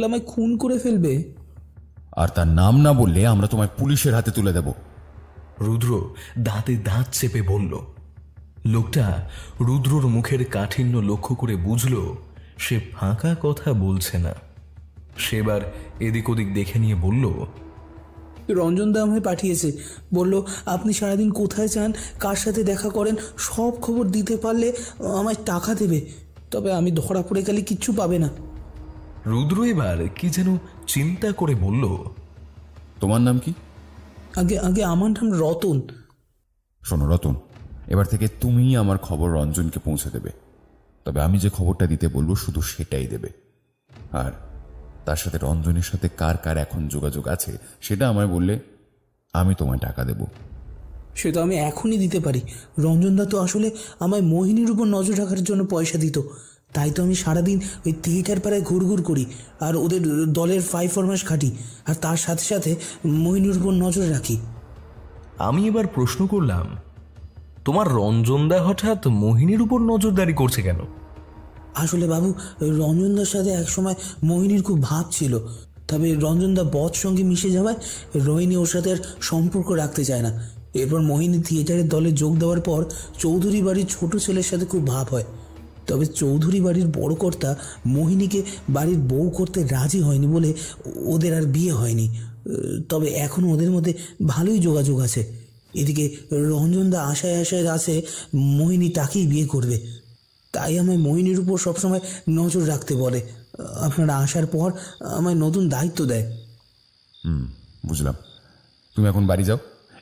আমায় খুন করে ফেলবে। আর তার নাম না বললে আমরা তোমায় পুলিশের হাতে তুলে দেব। রুদ্র দাঁতে দাঁত চেপে বলল। লোকটা রুদ্রর মুখের কাঠিন্য লক্ষ্য করে বুঝল সে ফাঁকা কথা বলছে না। সেবার এদিক ওদিক দেখে নিয়ে বলল, রঞ্জনদা আমায় পাঠিয়েছে, বলল আপনি সারাদিন কোথায় যান, কার সাথে দেখা করেন, সব খবর দিতে পারলে আমায় টাকা দেবে। তবে আমি ধরা পড়ে গেলে কিচ্ছু পাবে না। রুদ্র এবার কি যেন চিন্তা করে বলল, তোমার নাম কি? আগে আমার নাম রতন। শোনো রতন, এবার থেকে তুমিই আমার খবর রঞ্জনকে পৌঁছে দেবে। তবে আমি যে খবরটা দিতে বলবো শুধু সেটাই দেবে। আর তার সাথে রঞ্জনের সাথে কার কার এখন যোগাযোগ আছে সেটা আমায় বললে আমি তোমায় টাকা দেব। সে তো আমি এখনই দিতে পারি। রঞ্জনদা তো আসলে আমায় মোহিনীর উপর নজর রাখার জন্য পয়সা দিত, তাই তো আমি সারাদিন ওই থিয়েটার পাড়ায় ঘুরঘুর করি আর ওদের দলের ফরমাস খাটি, আর তার সাথে সাথে মোহিনীর উপর নজর রাখি। আমি এবার প্রশ্ন করলাম, তোমার রঞ্জনদা হঠাৎ মোহিনীর উপর নজরদারি করছে কেন? আসলে বাবু, রঞ্জনদার সাথে একসময় মোহিনীর খুব ভাব ছিল, তবে রঞ্জনদা বধ সঙ্গে মিশে যাওয়ায় রোহিণী ওর সাথে আর সম্পর্ক রাখতে চায় না। এরপর মোহিনী থিয়েটারের দলে যোগ দেওয়ার পর চৌধুরী বাড়ির ছোট ছেলের সাথে খুব ভাব হয়। তবে চৌধুরী বাড়ির বড় কর্তা মোহিনীকে বাড়ির বউ করতে রাজি হয়নি বলে ওদের আর বিয়ে হয়নি। তবে এখন ওদের মধ্যে ভালোই যোগাযোগ আছে। এদিকে রঞ্জনদা আশায় আছে মোহিনী তাকেই বিয়ে করবে, তাই আমায় মোহিনীর উপর সবসময় নজর রাখতে বলে। আপনারা আসার পর আমায় নতুন দায়িত্ব দেয়। বুঝলাম। তুমি এখন বাড়ি যাও।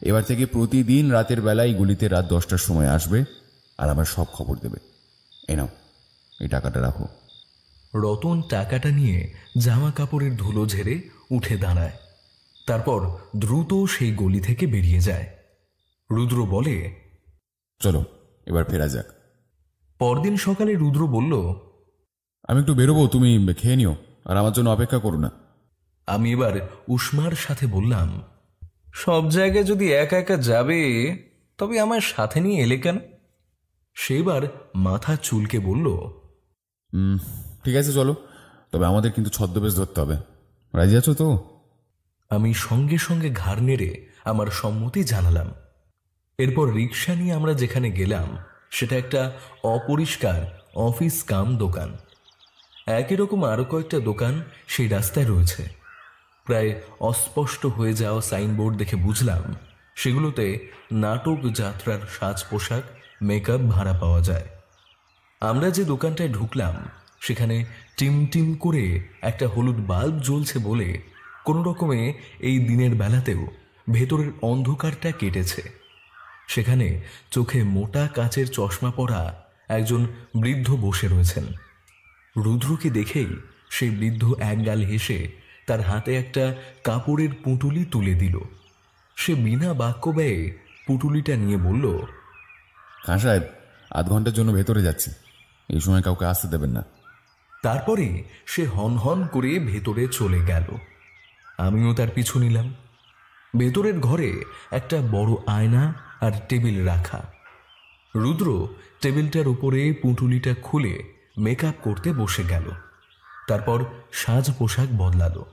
এবার থেকে প্রতিদিন রাতের বেলায় গুলিতে রাত 10টার সময় আসবে আর আমার সব খবর দেবে। এই নাও, এই টাকাটা রাখো। রতন টাকাটা নিয়ে জামা কাপড়ের ধুলো ঝেড়ে উঠে দাঁড়ায়। তারপর দ্রুত সেই গলি থেকে বেরিয়ে যায়। রুদ্র বলে, চলো এবার ফেরা যাক। পরদিন সকালে রুদ্র বলল, আমি একটু বেরোবো, তুমি খেয়ে নিও আর আমার জন্য অপেক্ষা করো না। আমি এবার উষ্মার সাথে বললাম, সব জায়গায় যদি একা একা যাবে তবে আমার সাথে নিয়ে এলে কেন? সেবার মাথা চুলকে বলল, ঠিক আছে চলো, তবে আমাদের কিন্তু ছদ্মবেশ ধরতে হবে। রাজি আছো তো? আমি সঙ্গে সঙ্গে ঘাড় নেড়ে আমার সম্মতি জানালাম। এরপর রিক্সা নিয়ে আমরা যেখানে গেলাম সেটা একটা অপরিষ্কার অফিস কাম দোকান। একই রকম আরো কয়েকটা দোকান সেই রাস্তায় রয়েছে। প্রায় অস্পষ্ট হয়ে যাওয়া সাইনবোর্ড দেখে বুঝলাম সেগুলোতে নাটক যাত্রার সাজ পোশাক, মেকআপ ভাড়া পাওয়া যায়। আমরা যে দোকানটায় ঢুকলাম সেখানে টিম টিম করে একটা হলুদ বাল্ব জ্বলছে বলে কোনো রকমে এই দিনের বেলাতেও ভেতরের অন্ধকারটা কেটেছে। সেখানে চোখে মোটা কাচের চশমা পরা একজন বৃদ্ধ বসে রয়েছেন। রুদ্রকে দেখেই সেই বৃদ্ধ একগাল হেসে তার হাতে একটা কাপড়ের পুঁটুলি তুলে দিল। সে বিনা বাক্য ব্যয়ে পুঁটুলিটা নিয়ে বলল, খান সাহেব, আধ ঘন্টার জন্য ভেতরে যাচ্ছে, এই সময় কাউকে আসতে দেবেন না। তারপরে সে হনহন করে ভেতরে চলে গেল। আমিও তার পিছু নিলাম। ভেতরের ঘরে একটা বড় আয়না আর টেবিল রাখা। রুদ্র টেবিলটার উপরে পুঁটুলিটা খুলে মেকআপ করতে বসে গেল। তারপর সাজ পোশাক বদলালো।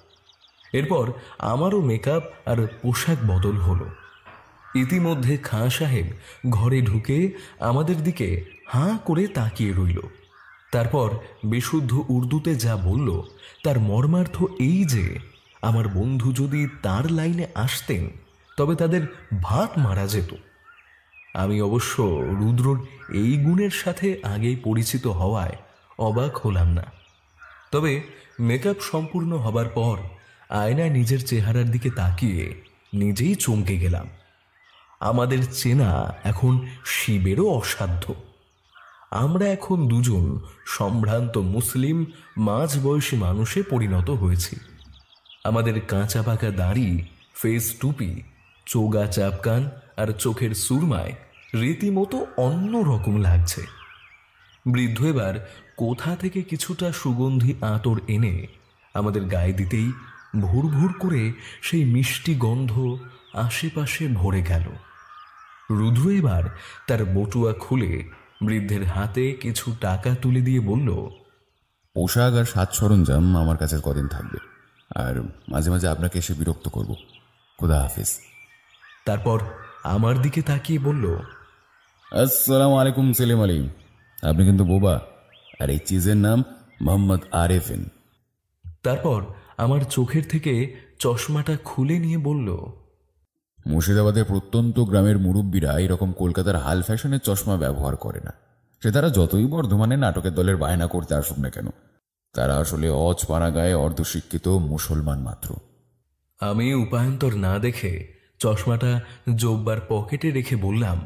এরপর আমারও মেকআপ আর পোশাক বদল হলো। ইতিমধ্যে খাঁ সাহেব ঘরে ঢুকে আমাদের দিকে হাঁ করে তাকিয়ে রইল। তারপর বিশুদ্ধ উর্দুতে যা বলল তার মর্মার্থ এই যে আমার বন্ধু যদি তার লাইনে আসতেন তবে তাদের ভাত মারা যেত। আমি অবশ্য রুদ্রর এই গুণের সাথে আগেই পরিচিত হওয়ায় অবাক হলাম না। তবে মেকআপ সম্পূর্ণ হবার পর আয়নায় নিজের চেহারার দিকে তাকিয়ে নিজেই চমকে গেলাম। আমাদের চেনা এখন শিবেরও অসাধ্য। আমরা এখন দুজন সম্ভ্রান্ত মুসলিম মাঝবয়সী মানুষে পরিণত হয়েছি। আমাদের কাঁচা পাকা দাড়ি, ফেস টুপি, চোগা চাপকান আর চোখের সুরমায় রীতিমতো অন্য রকম লাগছে। বৃদ্ধ এবার কোথা থেকে কিছুটা সুগন্ধি আতর এনে আমাদের গায়ে দিতেই ভুর ভুর করে সেই মিষ্টি গন্ধ আশেপাশে ভরে গেল। রুদ্র এবার তার বটুয়া খুলে বৃদ্ধের হাতে কিছু টাকা তুলে দিয়ে বলল, পোশাক আর সাজ সরঞ্জাম আমার কাছে কদিন থাকবে, আর মাঝে মাঝে আপনাকে এসে বিরক্ত করব। খোদা হাফিজ। তারপর আমার দিকে তাকিয়ে বলল, আসসালামু আলাইকুম সেলিম আলী। আপনি কিন্তু বোবা, আর এই চিজের নাম মোহাম্মদ আরেফিন। তারপর আমার চোখের থেকে চশমাটা খুলে নিয়ে বলল, মুর্শিদাবাদের প্রত্যন্ত গ্রামের মুরব্বীরা এরকম কলকাতার হাল ফ্যাশনের চশমা ব্যবহার করে না। সে তারা যতই বর্ধমানে নাটকের দলের বায়না করতে আসুক না কেন, তারা আসলে অজপাড়া গায়ে অর্ধশিক্ষিত মুসলমান মাত্র। আমি উপায়ন্তর না দেখে চশমাটা জব্বার পকেটে রেখে বললাম,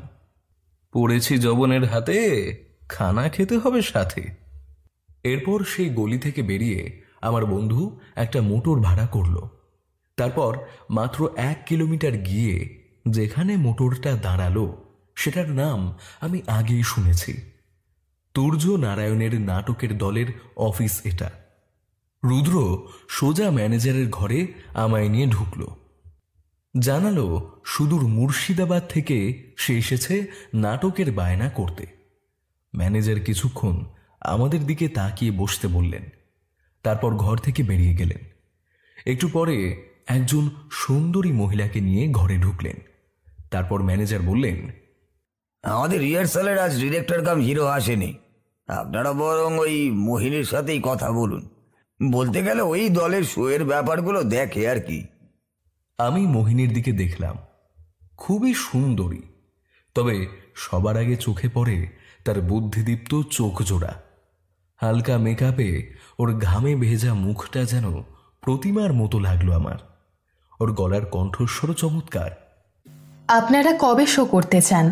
পড়েছি যবনের হাতে, খানা খেতে হবে সাথে। এরপর সেই গলি থেকে বেরিয়ে আমার বন্ধু একটা মোটর ভাড়া করল। তারপর মাত্র 1 কিলোমিটার গিয়ে যেখানে মোটরটা দাঁড়ালো সেটার নাম আমি আগেই শুনেছি। তুর্য নারায়ণের নাটকের দলের অফিস এটা। রুদ্র সোজা ম্যানেজারের ঘরে আমায় নিয়ে ঢুকল। জানালো সুদূর মুর্শিদাবাদ থেকে সে এসেছে নাটকের বায়না করতে। ম্যানেজার কিছুক্ষণ আমাদের দিকে তাকিয়ে বসতে বললেন, তারপর ঘর থেকে বেরিয়ে গেলেন। একটু পরে একজন সুন্দরী মহিলাকে নিয়ে ঘরে ঢুকলেন। তারপর ম্যানেজার বললেন, আমাদের রিহার্সালের আজ ডিরেক্টর কাম হিরো আসেনি, আপনারা বরং ওই মোহিনীর সাথেই কথা বলুন। বলতে গেলে ওই দলের শোয়ের ব্যাপারগুলো দেখে আর কি। আমি মোহিনীর দিকে দেখলাম, খুবই সুন্দরী, তবে সবার আগে চোখে পড়ে তার বুদ্ধিদীপ্ত চোখ জোড়া। হালকা মেকআপে ওর ঘামে ভেজা মুখটা যেন প্রতিমার মতো লাগলো আমার। ওর গলার কণ্ঠস্বর চমৎকার। আপনারা কবে শো করতে চান?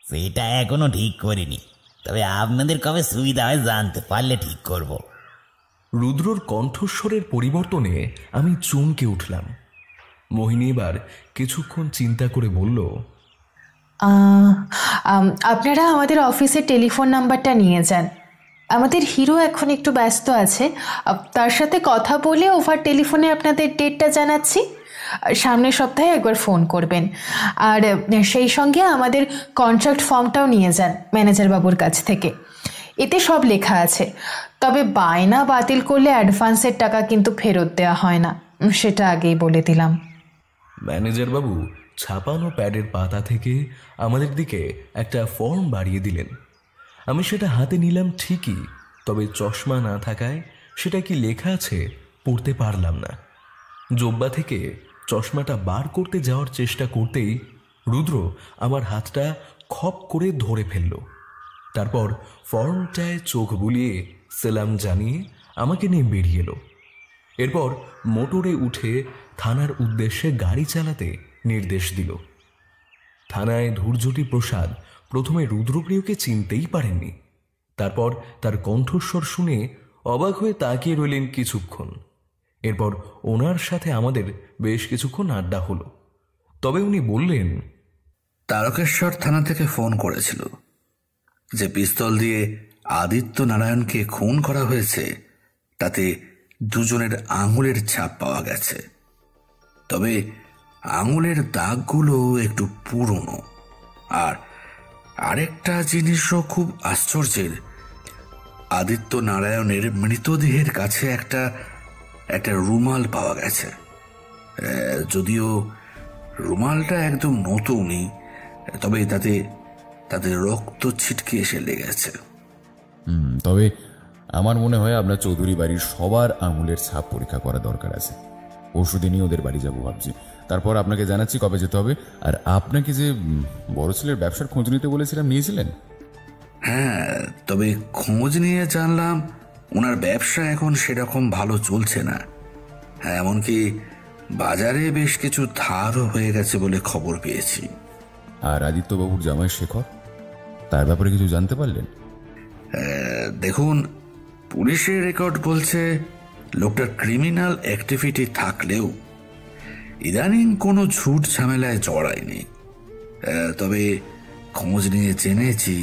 সেটা এখনো ঠিক করিনি, তবে আপনাদের কবে সুবিধা হয় জানতে পারলে ঠিক করব। রুদ্রর কণ্ঠস্বরের পরিবর্তনে আমি চমকে উঠলাম। মোহিনী এবার কিছুক্ষণ চিন্তা করে বলল, আপনারা আমাদের অফিসের টেলিফোন নাম্বারটা নিয়ে যান। আমাদের হিরো এখন একটু ব্যস্ত আছে, তার সাথে কথা বলে ওভার টেলিফোনে আপনাদের ডেটটা জানাচ্ছি। সামনের সপ্তাহে একবার ফোন করবেন, আর সেই সঙ্গে আমাদের কন্ট্রাক্ট ফর্মটাও নিয়ে যান ম্যানেজার বাবুর কাছ থেকে। এতে সব লেখা আছে, তবে বায়না বাতিল করলে অ্যাডভান্সের টাকা কিন্তু ফেরত দেওয়া হয় না, সেটা আগেই বলে দিলাম। ম্যানেজার বাবু ছাপানো প্যাডের পাতা থেকে আমাদের দিকে একটা ফর্ম বাড়িয়ে দিলেন। আমি সেটা হাতে নিলাম ঠিকই, তবে চশমা না থাকায় সেটা কি লেখা আছে পড়তে পারলাম না। জব্বা থেকে চশমাটা বার করতে যাওয়ার চেষ্টা করতেই রুদ্র আমার হাতটা খপ করে ধরে ফেলল। তারপর ফর্মটায় চোখ বুলিয়ে সেলাম জানিয়ে আমাকে নিয়ে বেরিয়ে এলো। এরপর মোটরে উঠে থানার উদ্দেশ্যে গাড়ি চালাতে নির্দেশ দিল। থানায় ধূর্যটি প্রসাদ প্রথমে রুদ্রপ্রিয়কে চিনতেই পারেননি। তারপর তার কণ্ঠস্বর শুনে অবাক হয়ে তাকিয়ে রইলেন কিছুক্ষণ। এরপর ওনার সাথে আমাদের বেশ কিছুক্ষণ আড্ডা হলো। তবে উনি বললেন, তারকেশ্বর থানা থেকে ফোন করেছিল যে পিস্তল দিয়ে আদিত্য নারায়ণকে খুন করা হয়েছে, তাতে দুজনের আঙুলের ছাপ পাওয়া গেছে। তবে আঙুলের দাগগুলো একটু পুরনো, আর আরেকটা জিনিসও খুব আশ্চর্যের, আদিত্য নারায়ণের মৃতদেহের কাছে একটা রুমাল পাওয়া গেছে। যদিও রুমালটা একদম নতুনই, তবে তাতে রক্ত ছিটকে এসে লেগেছে। তবে আমার মনে হয় আপনার চৌধুরী বাড়ির সবার আঙুলের ছাপ পরীক্ষা করা দরকার আছে। পরশুদিনই ওদের বাড়ি যাবো ভাবছি। তারপর আপনাকে জানাচ্ছি কবে যেতে হবে। আর আপনাকে যে বড় ছেলের ব্যবসার খোঁজ নিতে বলেছিলাম, নিয়েছিলেন? হ্যাঁ, তবে খোঁজ নিয়ে জানলাম ওনার ব্যবসা এখন সেরকম ভালো চলছে না। হ্যাঁ, এমনকি বাজারে বেশ কিছু ধারও হয়ে গেছে বলে খবর পেয়েছি। আর আদিত্যবাবুর জামাই শেখর, তার ব্যাপারে কিছু জানতে পারলেন? দেখুন, পুলিশের রেকর্ড বলছে লোকটার ক্রিমিনাল অ্যাক্টিভিটি থাকলেও ইদানিং কোনো ঝুট ঝামেলায় জড়ায়নি। তবে খোঁজ নিয়ে জেনেছি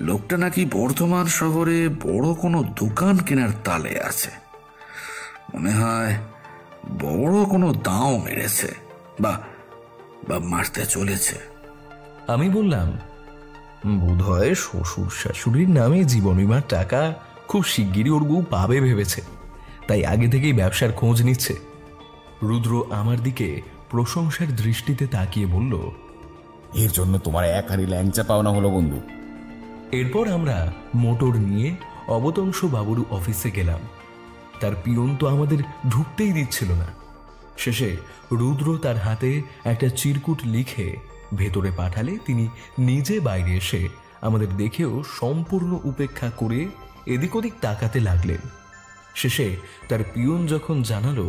লোকটা নাকি বর্ধমান শহরে বড় কোনো দোকান কেনার তালে আছে। মনে হয় বড় কোনো দাও মেরেছে বা মারতে চলেছে। আমি বললাম, বোধহয় শ্বশুর শাশুড়ির নামে জীবন বীমার টাকা খুব শিগগিরই ওর বউ পাবে ভেবেছে, তাই আগে থেকেই ব্যবসার খোঁজ নিচ্ছে। রুদ্র আমার দিকে প্রশংসার দৃষ্টিতে তাকিয়ে বলল, এর জন্য তোমার এক হাড়ি ল্যাংচা পাওনা হলো বন্ধু। এরপর আমরা মোটর নিয়ে অবতংশ বাবুর অফিসে গেলাম। তার পিয়ন তো আমাদের ঢুকতেই দিচ্ছিল না। শেষে রুদ্র তার হাতে একটা চিরকুট লিখে ভেতরে পাঠালে তিনি নিজে বাইরে এসে আমাদের দেখেও সম্পূর্ণ উপেক্ষা করে এদিক ওদিক তাকাতে লাগলেন। শেষে তার পিয়ন যখন জানালো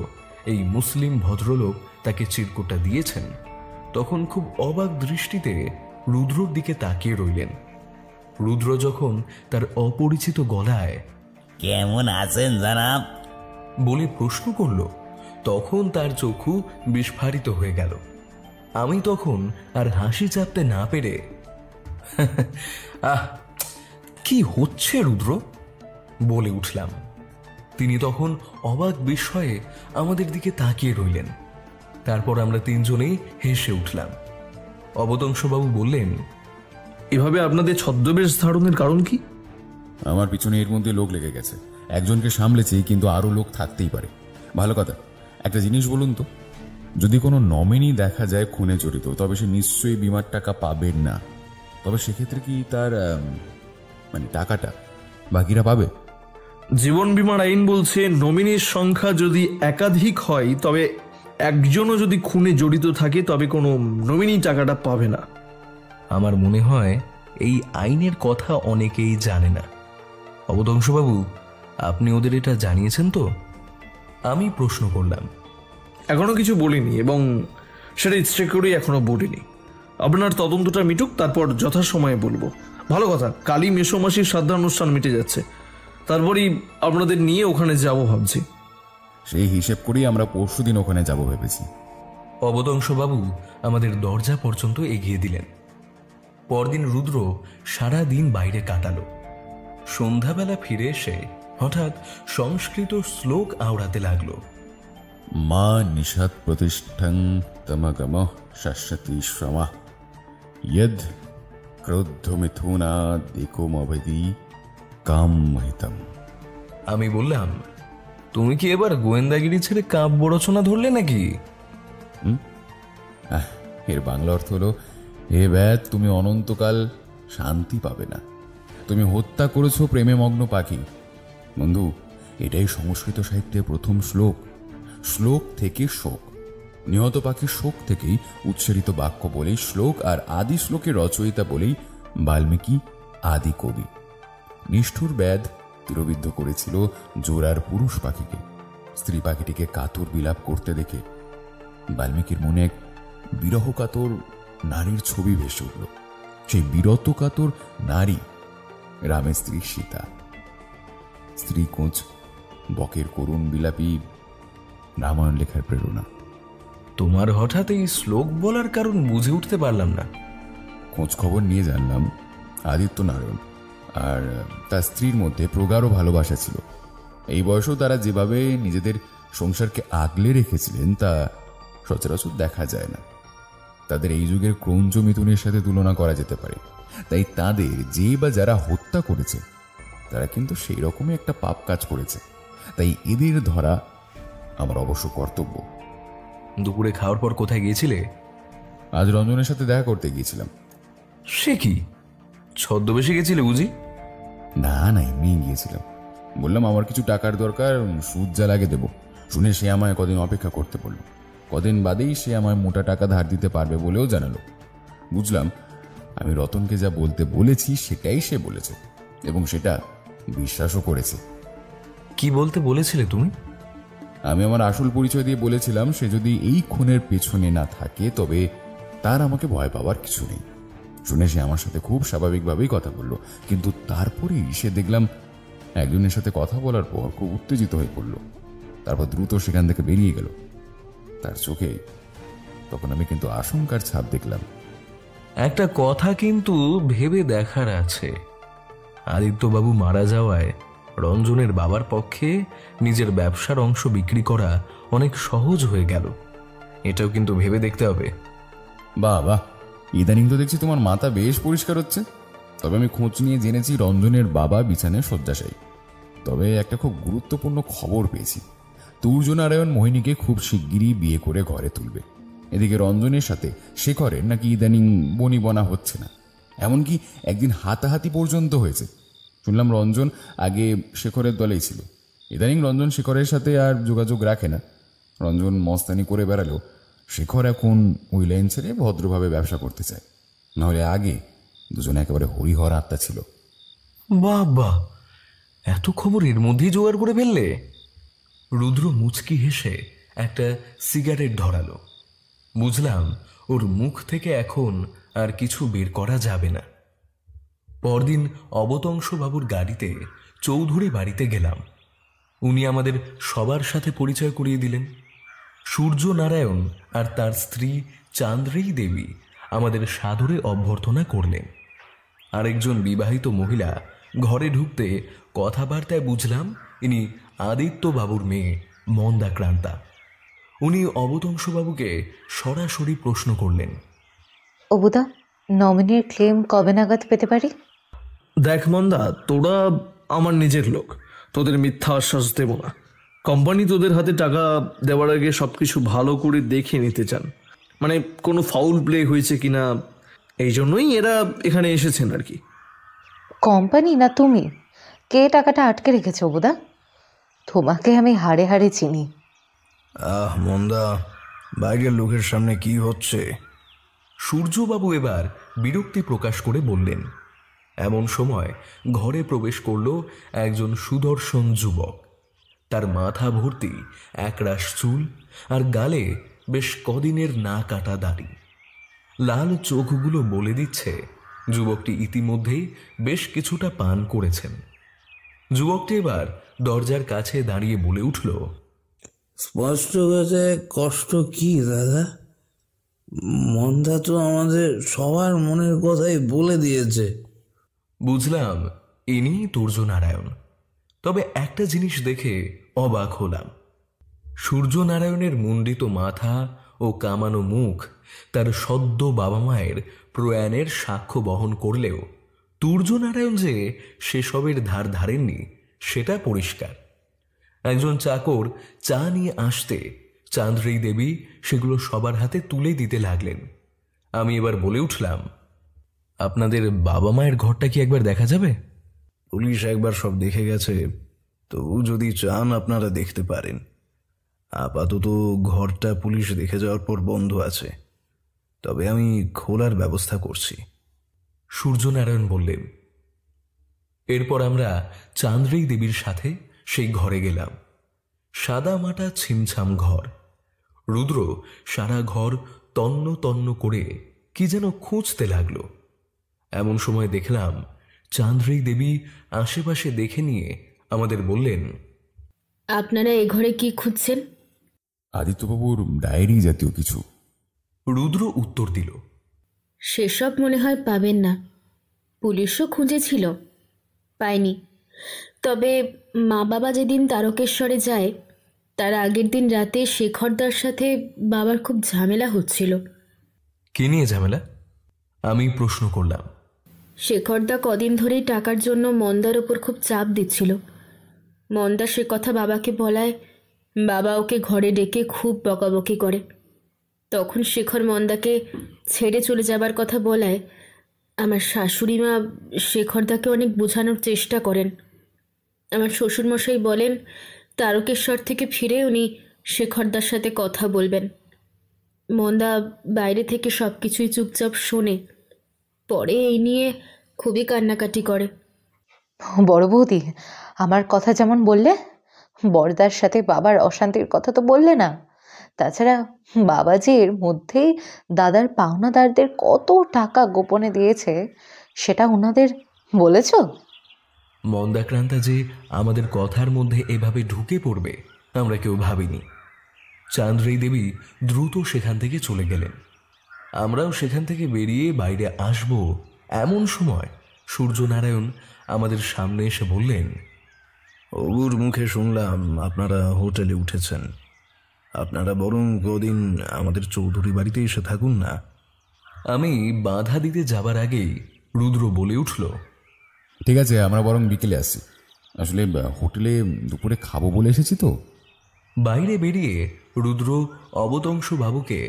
এই মুসলিম ভদ্রলোক তাকে চিরকুটটা দিয়েছেন, তখন খুব অবাক দৃষ্টিতে রুদ্রর দিকে তাকিয়ে রইলেন। রুদ্র যখন তার অপরিচিত গলায় কেমন আছেন জানাব বলে প্রশ্ন করল, তখন তার চক্ষু বিস্ফারিত হয়ে গেল। আমি তখন আর হাসি চাপতে না পেরে, আহ কি হচ্ছে রুদ্র বলে উঠলাম। তিনি তখন অবাক বিস্ময়ে আমাদের দিকে তাকিয়ে রইলেন। তারপর আমরা তিনজনেই হেসে উঠলাম। অবতংশবাবু বললেন, এভাবে আপনাদের ছদ্মবেশ ধারণের কারণ কি? আমার পিছনে এর মধ্যে লোক লেগে গেছে। একজনকে সামলেছি, কিন্তু আরো লোক থাকতেই পারে। ভালো কথা, একটা জিনিস বলুন তো, যদি কোনো নমিনি দেখা যায় খুনে জড়িত, তবে সে নিশ্চয়ই বিমার টাকা পাবেন না। তবে সেক্ষেত্রে কি তার টাকাটা বাকিরা পাবে? জীবন বীমার আইন বলছে নমিনির সংখ্যা যদি একাধিক হয়, তবে একজনও যদি খুনে জড়িত থাকে তবে কোনো নমিনি টাকাটা পাবে না। আমার মনে হয় এই আইনের কথা অনেকেই জানে না। অবতংশবাবু, আপনি ওদের এটা জানিয়েছেন তো? আমি প্রশ্ন করলাম। এখনো কিছু বলিনি, এবং সেটা ইচ্ছে করেই এখনো বলিনি। আপনার তদন্তটা মিটুক, তারপর যথাসময়ে বলবো। ভালো কথা, কালী মেসোমাসির শ্রাদ্ধানুষ্ঠান মিটে যাচ্ছে, তারপরই আপনাদের নিয়ে ওখানে যাব ভাবছি। সেই হিসেব করেই আমরা পরশুদিন ওখানে যাব ভেবেছি। অবতংশবাবু আমাদের দরজা পর্যন্ত এগিয়ে দিলেন। পরদিন রুদ্র সারা দিন বাইরে কাটালো। সন্ধ্যাবেলা ফিরে এসে হঠাৎ সংস্কৃত শ্লোক আওড়াতে লাগলো। মা নিষাদ প্রতিষ্ঠাং তমগম শাশ্বতী শ্রমা ইয়দ ক্রোধ মিথুনা দিকুমবধি কামহিতম। আমি বললাম, তুমি কি এবার গোয়েন্দাগিরি ছেড়ে কাব্য রচনা ধরলে নাকি? এর বাংলা অর্থ হলো, হে ব্যাত, তুমি অনন্তকাল শান্তি পাবে না। তুমি হত্যা করেছো প্রেমে মগ্ন পাখি। বন্ধু, এটাই সংস্কৃত সাহিত্যের প্রথম শ্লোক। শ্লোক থেকে শোক, নিহত পাখির শোক থেকেই উচ্চারিত বাক্য বলেই শ্লোক, আর আদি শ্লোকের রচয়িতা বলেই বাল্মীকি আদি কবি। নিষ্ঠুর ব্যাধ তীরবিদ্ধ করেছিল জোড়ার পুরুষ পাখিকে। স্ত্রী পাখিটিকে কাতর বিলাপ করতে দেখে বাল্মীকির মনে এক বিরহ কাতর নারীর ছবি ভেসে উঠল। সেই বিরত কাতর নারী রামের স্ত্রী সীতা। স্ত্রী কোঁচ বকের করুণ বিলাপী রামায়ণ লেখার প্রেরণা। তোমার হঠাৎ এই শ্লোক বলার কারণ বুঝে উঠতে পারলাম না। খোঁজ খবর নিয়ে জানলাম, আদিত্য নারায়ণ আর তার স্ত্রীর মধ্যে প্রগাঢ় ভালোবাসা ছিল। এই বয়সেও তারা যেভাবে নিজেদের সংসারকে আগলে রেখেছিলেন তা সচরাচর দেখা যায় না। তাদের এই যুগের ক্রৌঞ্চ মিথুনের সাথে তুলনা করা যেতে পারে। তাই তাদের যে বা যারা হত্যা করেছে তারা কিন্তু সেই রকমই একটা পাপ কাজ করেছে। তাই এদের ধরা আমার অবশ্য কর্তব্য। দুপুরে খাওয়ার পর কোথায় গিয়েছিলে? আজ রঞ্জনের সাথে দেখা করতে গিয়েছিলাম। সে কি, ছদ্মবেশে গেছিলে বুঝি? না, এমনি গিয়েছিলাম। বললাম আমার কিছু টাকার দরকার, সুদ যা লাগে দেবো। শুনে সে আমায় কদিন অপেক্ষা করতে বলল। কদিন বাদেই সে আমায় মোটা টাকা ধার দিতে পারবে বলেও জানালো। বুঝলাম আমি রতনকে যা বলতে বলেছি সেটাই সে বলেছে, এবং সেটা বিশ্বাসও করেছে। কি বলতে বলেছিলে তুমি? আমি আমার আসল পরিচয় দিয়ে বলেছিলাম সে যদি এই খুনের পেছনে না থাকে তবে তার আমাকে ভয় পাওয়ার কিছু নেই। শুনে সে আমার সাথে খুব স্বাভাবিকভাবেই কথা বলল, কিন্তু তারপরেই সে দেখলাম একজনের সাথে কথা বলার পর খুব উত্তেজিত হয়ে পড়ল। তারপর দ্রুত সেখান থেকে বেরিয়ে গেল। তার চোখে তখন আমি কিন্তু আশঙ্কার ছাপ দেখলাম। একটা কথা কিন্তু ভেবে দেখার আছে। আদিত্যবাবু মারা যাওয়ায় রঞ্জনের বাবার পক্ষে নিজের ব্যবসার অংশ বিক্রি করা অনেক সহজ হয়ে গেল। এটাও কিন্তু ভেবে দেখতে হবে। বাহ বাহ, ইদানিং তো দেখছি তোমার মাথা বেশ পরিষ্কার হচ্ছে। তবে আমি খোঁজ নিয়ে জেনেছি রঞ্জনের বাবা বিছানায় শয্যাশায়ী। তবে একটা খুব গুরুত্বপূর্ণ খবর পেয়েছি, তুর্যনারায়ণ মোহিনীকে খুব শিগগিরই বিয়ে করে ঘরে তুলবে। এদিকে রঞ্জনের সাথে শেখরের নাকি ইদানিং বনিবনা হচ্ছে না, এমনকি একদিন হাতাহাতি পর্যন্ত হয়েছে। শুনলাম রঞ্জন আগে শেখরের দলেই ছিল, ইদানিং রঞ্জন শেখরের সাথে আর যোগাযোগ রাখে না। রঞ্জন মস্তানি করে বেড়ালো, শেখর এখন ওই লাইন ছেড়ে ভদ্রভাবে ব্যবসা করতে চায়। নাহলে আগে দুজনে একেবারে হরিহর আত্মা ছিল। বাহ বাহ, এত খবর এর মধ্যেই জোগাড় করে ফেললে। রুদ্র মুচকি হেসে একটা সিগারেট ধরালো। বুঝলাম ওর মুখ থেকে এখন আর কিছু বের করা যাবে না। পরদিন অবতংশবাবুর গাড়িতে চৌধুরী বাড়িতে গেলাম। উনি আমাদের সবার সাথে পরিচয় করিয়ে দিলেন। সূর্যনারায়ণ আর তার স্ত্রী চান্দ্রী দেবী আমাদের সাদরে অভ্যর্থনা করলেন। আরেকজন বিবাহিত মহিলা ঘরে ঢুকতে কথাবার্তায় বুঝলাম ইনি আদিত্যবাবুর মেয়ে মন্দাক্রান্তা। উনি অবতংশবাবুকে সরাসরি প্রশ্ন করলেন, অবুদা, নমিনির ক্লেম কবে নাগাদ পেতে পারি? দেখ মন্দা, তোরা আমার নিজের লোক, তোদের মিথ্যা আশ্বাস দেব না। কোম্পানি তোদের হাতে টাকা দেওয়ার আগে সব কিছু ভালো করে দেখে নিতে চান, মানে কোনো ফাউল প্লে হয়েছে কিনা, এই জন্যই এরা এখানে এসেছেন আর কি। কোম্পানি না তুমি? কে টাকাটা আটকে রেখেছে অবুদা? তোমাকে আমি হাড়ে হাড়ে চিনি। মন্দা, বাইরের লোকের সামনে কি হচ্ছে? সূর্যবাবু এবার বিরক্তি প্রকাশ করে বললেন। এমন সময় ঘরে প্রবেশ করল একজন সুদর্শন যুবক। তার মাথা ভর্তি একরাশ চুল আর গালে বেশ কদিনের না কাটা দাড়ি। লাল চোখগুলো বলে দিচ্ছে যুবকটি ইতিমধ্যেই বেশ কিছুটা পান করেছেন। যুবকটি এবার দরজার কাছে দাঁড়িয়ে বলে উঠল, স্পষ্ট কথা, কষ্ট কি দাদা? মন্দা তো আমাদের সবার মনের কথাই বলে দিয়েছে। বুঝলাম ইনি তুর্যনারায়ণ। তবে একটা জিনিস দেখে অবাক হলাম, সূর্যনারায়ণের মুন্ডিত মাথা ও কামানো মুখ তার সদ্য বাবা মায়ের প্রয়াণের সাক্ষ্য বহন করলেও তুর্যনারায়ণ যে সেসবের ধার ধারেননি সেটা পরিষ্কার। একজন চাকর চা নিয়ে আসতে চান্দ্রী দেবী সেগুলো সবার হাতে তুলে দিতে লাগলেন। আমি এবার বলে উঠলাম, আপনাদের বাবা মায়ের ঘরটা কি একবার দেখা যাবে? পুলিশ একবার সব দেখে গেছে, তবু যদি চান আপনারা দেখতে পারেন। আপাতত ঘরটা পুলিশ দেখে যাওয়ার পর বন্ধ আছে, তবে আমি খোলার ব্যবস্থা করছি। সূর্যনারায়ণ বললেন। এরপর আমরা চান্দ্রী দেবীর সাথে সেই ঘরে গেলাম। সাদা মাটা ছিমছাম ঘর। রুদ্র সারা ঘর তন্ন তন্ন করে কি যেন খুঁজতে লাগলো। এমন সময় দেখলাম চান্দ্রী দেবী আশেপাশে দেখে নিয়ে আমাদের বললেন, আপনারা এ ঘরে কি খুঁজছেন? আদিত্যবাবুর ডায়েরি জাতীয় কিছু। রুদ্র উত্তর দিল, সেসব মনে হয় পাবেন না। পুলিশও খুঁজেছিল, পায়নি। তবে মা বাবা যেদিন তারকেশ্বরে যায় তার আগের দিন রাতে শেখরদার সাথে বাবার খুব ঝামেলা হচ্ছিল। কে নিয়ে ঝামেলা? আমি প্রশ্ন করলাম। শেখরদা কদিন ধরেই টাকার জন্য মন্দার ওপর খুব চাপ দিচ্ছিল। মন্দা সে কথা বাবাকে বলায় বাবা ওকে ঘরে ডেকে খুব বকাবকি করে। তখন শেখর মন্দাকে ছেড়ে চলে যাবার কথা বলায় আমার শাশুড়ি মা শেখরদাকে অনেক বোঝানোর চেষ্টা করেন। আমার শ্বশুরমশাই বলেন তারকেশ্বর থেকে ফিরে উনি শেখরদার সাথে কথা বলবেন। মন্দা বাইরে থেকে সব কিছুই চুপচাপ শোনে, পরে এই নিয়ে খুবই কান্নাকাটি করে। বড় বৌদি, আমার কথা যেমন বললে, বড়দার সাথে বাবার অশান্তির কথা তো বললে না। তাছাড়া বাবাজির মধ্যেই দাদার পাওনাদারদের কত টাকা গোপনে দিয়েছে সেটা ওনাদের বলেছ? মন্দাক্রান্তা যে আমাদের কথার মধ্যে এভাবে ঢুকে পড়বে আমরা কেউ ভাবিনি। চান্দ্রী দেবী দ্রুত সেখান থেকে চলে গেলেন। আমরাও সেখান থেকে বেরিয়ে বাইরে আসব এমন সময় সূর্যনারায়ণ আমাদের সামনে এসে বললেন, অবুর মুখে শুনলাম আপনারা হোটেলে উঠেছেন। আপনারা বরং কদিন আমাদের চৌধুরী বাড়িতে এসে থাকুন না। আমি বাধা দিতে যাবার আগেই রুদ্র বলে উঠল, ঠিক আছে, আমরা বরং বিকেলে আসি। আসলে হোটেলে দুপুরে খাবো বলে এসেছি তো। বাইরে বেরিয়ে রুদ্র অবতংশু বাবুকে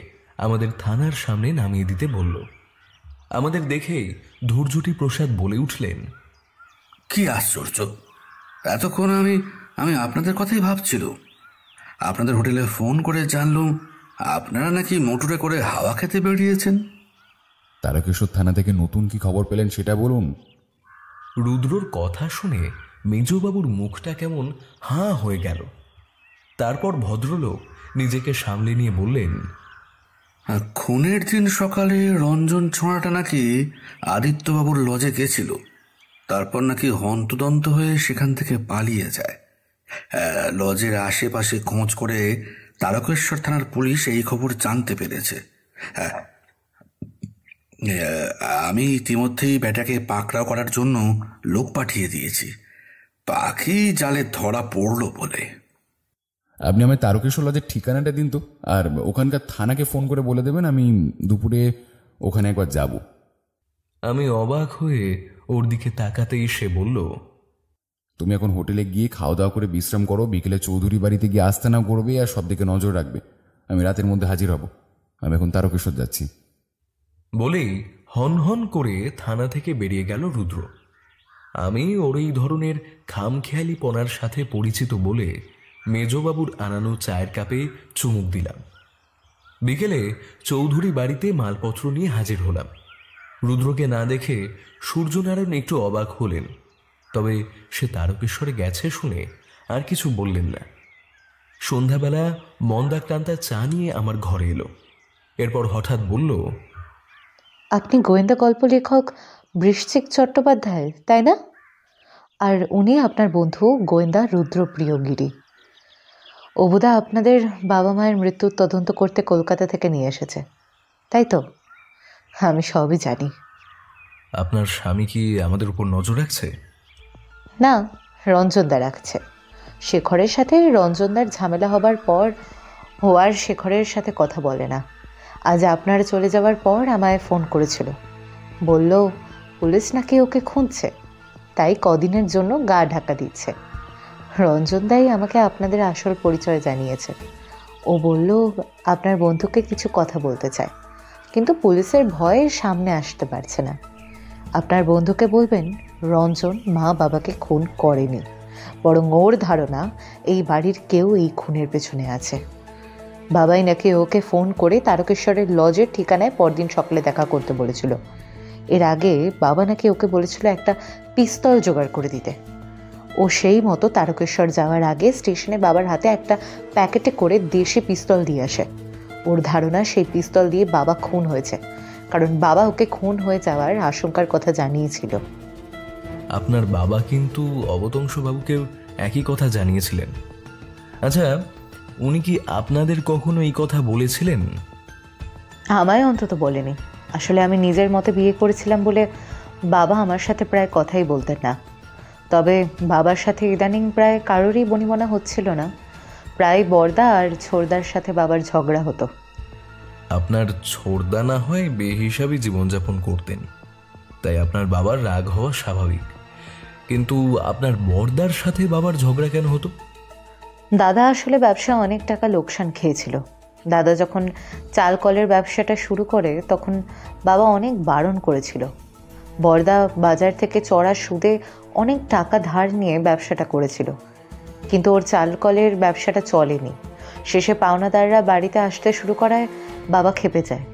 আমাদের থানার সামনে নামিয়ে দিতে বলল। আমাদের দেখেই ধূর্যটি প্রসাদ বলে উঠলেন, কি আশ্চর্য! এতক্ষণ আমি আপনাদের কথাই ভাবছিল। আপনাদের হোটেলে ফোন করে জানলুম আপনারা নাকি মোটরে করে হাওয়া খেতে বেরিয়েছেন। তারকেশ্বর থানা থেকে নতুন কি খবর পেলেন সেটা বলুন। রুদ্রর কথা শুনে মেজবাবুর মুখটা কেমন হাঁ হয়ে গেল। তারপর ভদ্রলোক নিজেকে সামলে নিয়ে বললেন, খুনের দিন সকালে রঞ্জন ছোঁড়াটা নাকি আদিত্যবাবুর লজে গেছিল, তারপর নাকি হন্তদন্ত হয়ে সেখান থেকে পালিয়ে যায়। লজের আশেপাশে খোঁজ করে তারকেশ্বর থানার পুলিশ এই খবর জানতে পেরেছে। আমি ইতিমধ্যেই ব্যাটাকে পাকড়াও করার জন্য লোক পাঠিয়ে দিয়েছি। পাখি জালে ধরা পড়ল বলে। আপনি আমার তারকেশ্বর লজের ঠিকানাটা দিন তো, আর ওখানকার থানাকে ফোন করে বলে দেবেন আমি দুপুরে ওখানে একবার যাব। আমি অবাক হয়ে ওর দিকে তাকাতেই সে বলল, তুমি এখন হোটেলে গিয়ে খাওয়া দাওয়া করে বিশ্রাম করো, বিকেলে চৌধুরী বাড়িতে গিয়ে আস্তানা করবে আর সব দিকে নজর রাখবে। আমি রাতের মধ্যে হাজির হব। আমি এখন তারকেশ্বর যাচ্ছি। বলেই হন হন করে থানা থেকে বেরিয়ে গেল রুদ্র। আমি ওর এই ধরনের খামখেয়ালিপনার সাথে পরিচিত বলে মেজবাবুর আনানো চায়ের কাপে চুমুক দিলাম। বিকেলে চৌধুরী বাড়িতে মালপত্র নিয়ে হাজির হলাম। রুদ্রকে না দেখে সূর্যনারায়ণ একটু অবাক হলেন, তবে সে তারকেশ্বরে গেছে শুনে আর কিছু বললেন না। সন্ধ্যাবেলা মন্দাক্রান্তা চা নিয়ে আমার ঘরে এলো। এরপর হঠাৎ বলল, আপনি গোয়েন্দা গল্প লেখক বৃশ্চিক চট্টোপাধ্যায়, তাই না? আর উনি আপনার বন্ধু গোয়েন্দা রুদ্রপ্রিয়গিরি। অবুদা আপনাদের বাবা মায়ের মৃত্যুর তদন্ত করতে কলকাতা থেকে নিয়ে এসেছে, তাই তো? আমি সবই জানি। আপনার স্বামী কি আমাদের উপর নজর রাখছে? না, রঞ্জনদা রাখছে। শেখরের সাথে রঞ্জনদার ঝামেলা হবার পর ও আর শেখরের সাথে কথা বলে না। আজ আপনারা চলে যাওয়ার পর আমায় ফোন করেছিল, বলল পুলিশ নাকি ওকে খুঁজছে, তাই কদিনের জন্য গা ঢাকা দিচ্ছে। রঞ্জনদাই আমাকে আপনাদের আসল পরিচয় জানিয়েছে। ও বলল আপনার বন্ধুকে কিছু কথা বলতে চায়, কিন্তু পুলিশের ভয়ে সামনে আসতে পারছে না। আপনার বন্ধুকে বলবেন রঞ্জন মা বাবাকে খুন করেনি, বরং ওর ধারণা এই বাড়ির কেউ এই খুনের পেছনে আছে। বাবাই নাকি ওকে ফোন করে তারকেশ্বরের লজের ঠিকানায় পরদিন সকালে দেখা করতে বলেছিল। এর আগে বাবা নাকি ওকে বলেছিল একটা পিস্তল জোগাড় করে দিতে। ও সেই মতো তারকেশ্বর যাওয়ার আগে স্টেশনে বাবার হাতে একটা প্যাকেটে করে দেশি পিস্তল দিয়ে আসে। ওর ধারণা সেই পিস্তল দিয়ে বাবা খুন হয়েছে, কারণ বাবা ওকে খুন হয়ে যাওয়ার আশঙ্কার কথা জানিয়েছিল। আপনার বাবা কিন্তু অবতংশবাবুকেও একই কথা জানিয়েছিলেন। আচ্ছা, উনি কি আপনাদের কখনো এই কথা বলেছিলেন? আমায় অন্তত বলেনি। আসলে আমি নিজের মতে বিয়ে করেছিলাম বলে বাবা আমার সাথে প্রায় কথাই বলতেন না। তবে বাবার সাথে ইদানিং প্রায় কারোরই বনিবনা হচ্ছিল না। প্রায় বর্দা আর ছোড়দার সাথে বাবার ঝগড়া হতো। আপনার ছোড়দা না হয় বেহিসাবি জীবনযাপন করতেন, তাই আপনার বাবার রাগ হওয়া স্বাভাবিক, কিন্তু আপনার বর্দার সাথে বাবার ঝগড়া কেন হতো? দাদা আসলে ব্যবসা অনেক টাকা লোকসান খেয়েছিল। দাদা যখন চাল কলের ব্যবসাটা শুরু করে তখন বাবা অনেক বারণ করেছিল। বর্দা বাজার থেকে চড়া সুদে অনেক টাকা ধার নিয়ে ব্যবসাটা করেছিল, কিন্তু ওর চাল কলের ব্যবসাটা চলেনি। শেষে পাওনাদাররা বাড়িতে আসতে শুরু করায় বাবা খেপে যায়।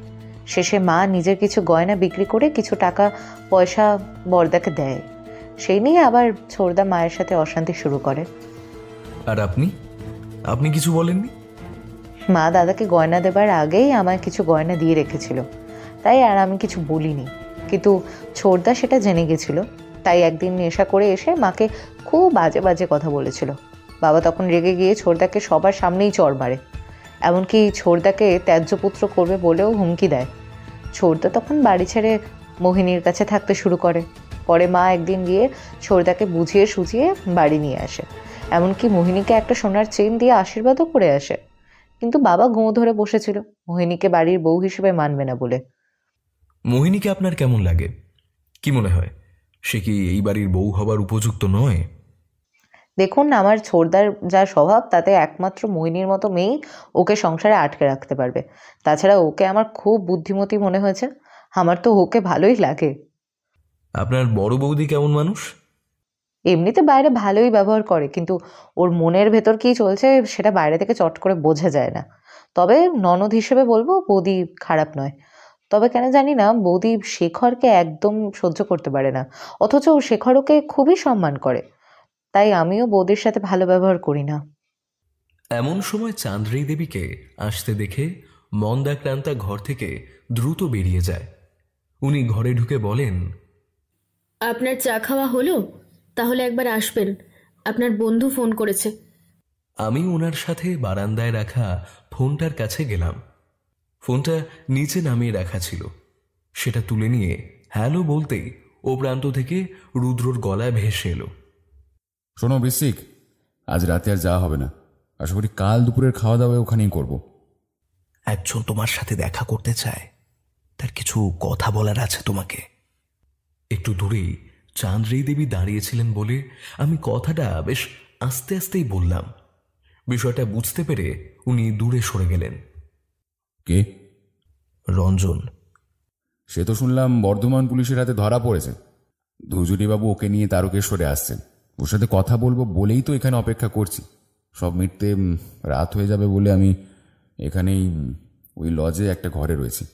শেষে মা নিজের কিছু গয়না বিক্রি করে কিছু টাকা পয়সা বর্দাকে দেয়। সেই নিয়ে আবার ছোড়দা মায়ের সাথে অশান্তি শুরু করে। আর আপনি কিছু বলেননি? মা দাদাকে গয়না দেবার আগেই আমায় কিছু গয়না দিয়ে রেখেছিল, তাই আর আমি কিছু বলিনি। কিন্তু ছোড়দা সেটা জেনে গেছিল, তাই একদিন নেশা করে এসে মাকে খুব বাজে বাজে কথা বলেছিল। বাবা তখন রেগে গিয়ে ছোড়দাকে সবার সামনেই চড় মারে, এমনকি ছোড়দাকে ত্যায্যপুত্র করবে বলেও হুমকি দেয়। ছোড়দা তখন বাড়ি ছেড়ে মোহিনীর কাছে থাকতে শুরু করে। পরে মা একদিন গিয়ে ছোড়দাকে বুঝিয়ে সুঝিয়ে বাড়ি নিয়ে আসে, এমনকি মোহিনীকে একটা সোনার চেন দিয়ে আশীর্বাদও করে আসে। কিন্তু বাবা গোঁ ধরে বসেছিল মোহিনীকে বাড়ির বউ হিসেবে মানবে না বলে। মোহিনীকে আপনার কেমন লাগে? কি মনে হয়, সে কি এই বাড়ির বউ হবার উপযুক্ত নয়? দেখুন, আমার ছোড়দার যা স্বভাব তাতে একমাত্র মোহিনীর মতো মেয়েই ওকে সংসারে আটকে রাখতে পারবে। তাছাড়া ওকে আমার খুব বুদ্ধিমতী মনে হয়েছে, আমার তো ওকে ভালোই লাগে। আপনার বড় বৌদি কেমন মানুষ? এমনিতে বাইরে ভালোই ব্যবহার করে, কিন্তু ওর মনের ভেতর কি চলছে সেটা বাইরে থেকে চট করে বোঝা যায় না। তবে ননদ হিসেবে বলবো বৌদি খারাপ নয়। তবে কেন জানি না বৌদি শেখরকে একদম সহ্য করতে পারে না, অথচ শেখর ওকে খুবই সম্মান করে। তাই আমিও বৌদির সাথে ভালো ব্যবহার করি না। এমন সময় চাঁদ্রী দেবীকে আসতে দেখে মন্দাক্রান্তা ঘর থেকে দ্রুত বেরিয়ে যায়। উনি ঘরে ঢুকে বলেন, আপনার চা খাওয়া হলো? তাহলে একবার আসবেন, আপনার বন্ধু ফোন করেছে। আমি ওনার সাথে বারান্দায় রাখা ফোনটার কাছে গেলাম। ফোনটা নিচে নামিয়ে রাখা ছিল। সেটা তুলে নিয়ে হ্যালো বলতেই ও প্রান্ত থেকে রুদ্রর গলায় ভেসে এলো, শোনো বৃশ্চিক, আজ রাতে আর যাওয়া হবে না। আশা করি কাল দুপুরের খাওয়া দাওয়া ওখানেই করব। একজন তোমার সাথে দেখা করতে চায়, তার কিছু কথা বলার আছে তোমাকে। একটু দূরেই চাঁদ্রী দেবী দাঁড়িয়েছিলেন বলে আমি কথাটা বেশ আস্তে আস্তেই বললাম। বিষয়টা বুঝতে পেরে উনি দূরে সরে গেলেন। কে? রঞ্জন। সে তো শুনলাম বর্ধমান পুলিশের হাতে ধরা পড়েছে। ধুজুরিবাবু ওকে নিয়ে তারকেশ্বরে আসছেন, ওর সাথে কথা বলবো বলেই তো এখানে অপেক্ষা করছি। সব মিটতে রাত হয়ে যাবে বলে আমি এখানেই ওই লজে একটা ঘরে রয়েছি।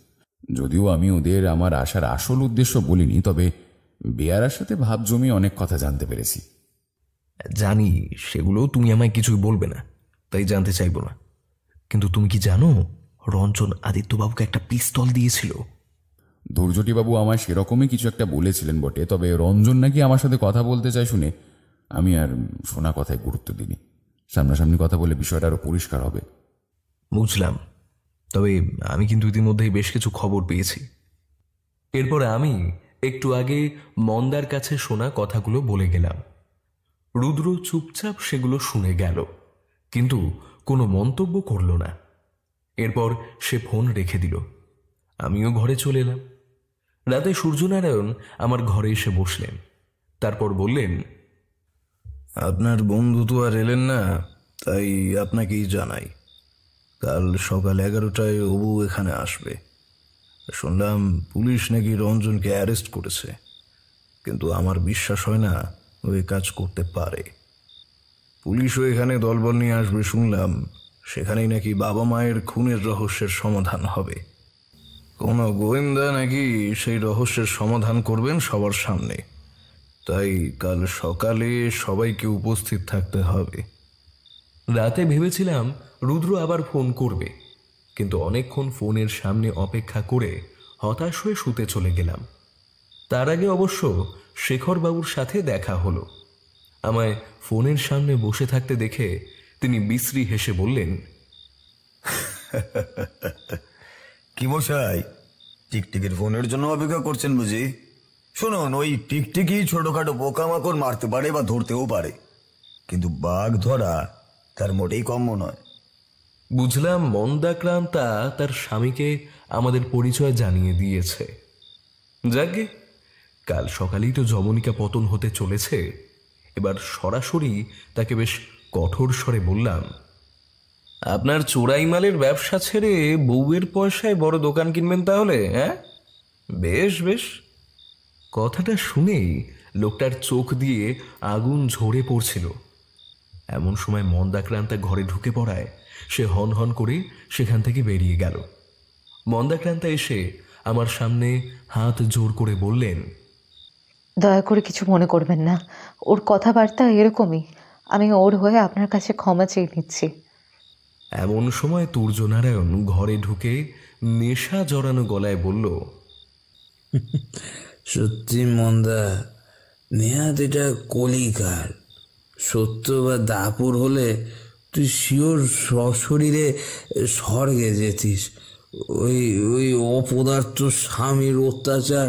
যদিও আমি ওদের আমার আসার আসল উদ্দেশ্য বলিনি, তবে বেয়ারার সাথে ভাব জমিয়ে অনেক কথা জানতে পেরেছি। জানি সেগুলো তুমি আমায় কিছুই বলবে না, তাই জানতে চাইবো না। কিন্তু তুমি কি জানো রঞ্জন আদিত্যবাবুকে একটা পিস্তল দিয়েছিল? দুর্জটিবাবু আমায় সেরকমই কিছু একটা বলেছিলেন বটে, তবে রঞ্জন নাকি আমার সাথে কথা বলতে চায় শুনে আমি আর শোনা কথায় গুরুত্ব দিইনি। সামনাসামনি কথা বলে বিষয়টা আরো পরিষ্কার হবে। বুঝলাম, তবে আমি কিন্তু ইতিমধ্যেই বেশ কিছু খবর পেয়েছি। এরপর আমি একটু আগে মন্দার কাছে শোনা কথাগুলো বলে গেলাম। রুদ্র চুপচাপ সেগুলো শুনে গেল, কিন্তু কোনো মন্তব্য করল না। এরপর সে ফোন রেখে দিল। আমিও ঘরে চলে এলাম। রাতে সূর্যনারায়ণ আমার ঘরে এসে বসলেন। তারপর বললেন, আপনার বন্ধু তো আর এলেন না, তাই আপনাকেই জানাই। কাল সকাল 11টায় অবু এখানে আসবে। শুনলাম পুলিশ নাকি রঞ্জনকে অ্যারেস্ট করেছে, কিন্তু আমার বিশ্বাস হয় না ওই কাজ করতে পারে। পুলিশও এখানে দলবল নিয়ে আসবে শুনলাম। সেখানেই নাকি বাবা মায়ের খুনের রহস্যের সমাধান হবে। কোনো গোয়েন্দা নাকি সেই রহস্যের সমাধান করবেন সবার সামনে। তাই কাল সকালে সবাইকে উপস্থিত থাকতে হবে। রাতে ভেবেছিলাম রুদ্র আবার ফোন করবে, কিন্তু অনেকক্ষণ ফোনের সামনে অপেক্ষা করে হতাশ হয়ে শুতে চলে গেলাম। তার আগে অবশ্য শেখরবাবুর সাথে দেখা হলো। আমায় ফোনের সামনে বসে থাকতে দেখে তিনি বিশ্রী হেসে বললেন, কি মশাই, টিকটিকির ফোনের জন্য অপেক্ষা করছেন বুঝি? শুনুন, ওই টিকটিকি ছোটখাটো পোকামাকড় মারতে পারে বা ধরতেও পারে, কিন্তু বাঘ ধরা তার মোটেই কম নয়। বুঝলাম মন্দাক্রান্তা তার স্বামীকে আমাদের পরিচয় জানিয়ে দিয়েছে। যাকে কাল সকালেই তো যমনিকা পতন হতে চলেছে। এবার সরাসরি তাকে বেশ কঠোর স্বরে বললাম, আপনার চোরাই মালের ব্যবসা ছেড়ে বউয়ের পয়সায় বড় দোকান কিনবেন তাহলে? হ্যাঁ, বেশ বেশ। কথাটা শুনেই লোকটার চোখ দিয়ে আগুন ঝরে পড়ছিল। এমন সময় মন্দাক্রান্তা ঘরে ঢুকে পড়ায় সে হন হন করে সেখান থেকে বেরিয়ে গেল। মন্দাক্রান্তা এসে আমার সামনে হাত জোর করে বললেন, দয়া করে কিছু মনে করবেন না, ওর কথাবার্তা এরকমই। আমি ওর হয়ে আপনার কাছে ক্ষমা চেয়ে নিচ্ছি। এমন সময় তুর্যনারায়ণ ঘরে ঢুকে নেশা জড়ানো গলায় বলল, সত্যি মন্দা, নেহাত এটা কলিকার। সত্য বা দাপুর হলে তুই শিওর সশরীরে স্বর্গে যেতিস। ওই ওই অপদার্থ স্বামীর অত্যাচার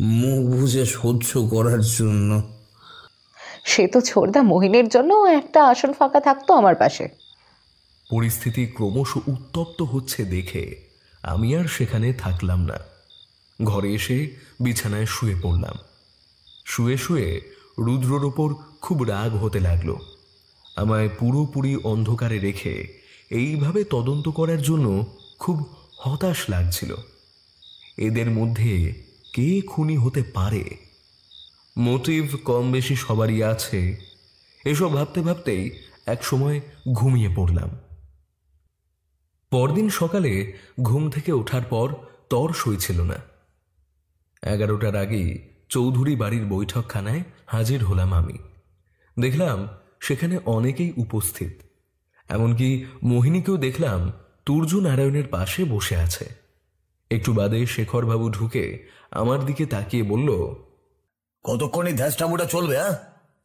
মুখ বুঝে সহ্য করার জন্য। সে তো ছোড়দা মোহিনীর জন্য একটা আসন ফাঁকা থাকতো আমার পাশে। পরিস্থিতি ক্রমশ উত্তপ্ত হচ্ছে দেখে আমি আর সেখানে থাকলাম না। ঘরে এসে বিছানায় শুয়ে পড়লাম। শুয়ে শুয়ে রুদ্রর ওপর খুব রাগ হতে লাগলো। আমায় পুরোপুরি অন্ধকারে রেখে এইভাবে তদন্ত করার জন্য খুব হতাশ লাগছিল। এদের মধ্যে কে খুনি হতে পারে? মোটিভ কম বেশি সবারই আছে। এসব ভাবতে ভাবতেই একসময় ঘুমিয়ে পড়লাম। পরদিন সকালে ঘুম থেকে ওঠার পর তর সইছিল না। 11টার আগেই চৌধুরী বাড়ির বৈঠকখানায় হাজির হলাম আমি। দেখলাম সেখানে অনেকেই উপস্থিত। এমনকি মোহিনীকেও দেখলাম তুর্য নারায়ণের পাশে বসে আছে। একটু বাদে শেখরবাবু ঢুকে আমার দিকে তাকিয়ে বলল, কতক্ষণই ধ্যাসটামুটা চলবে?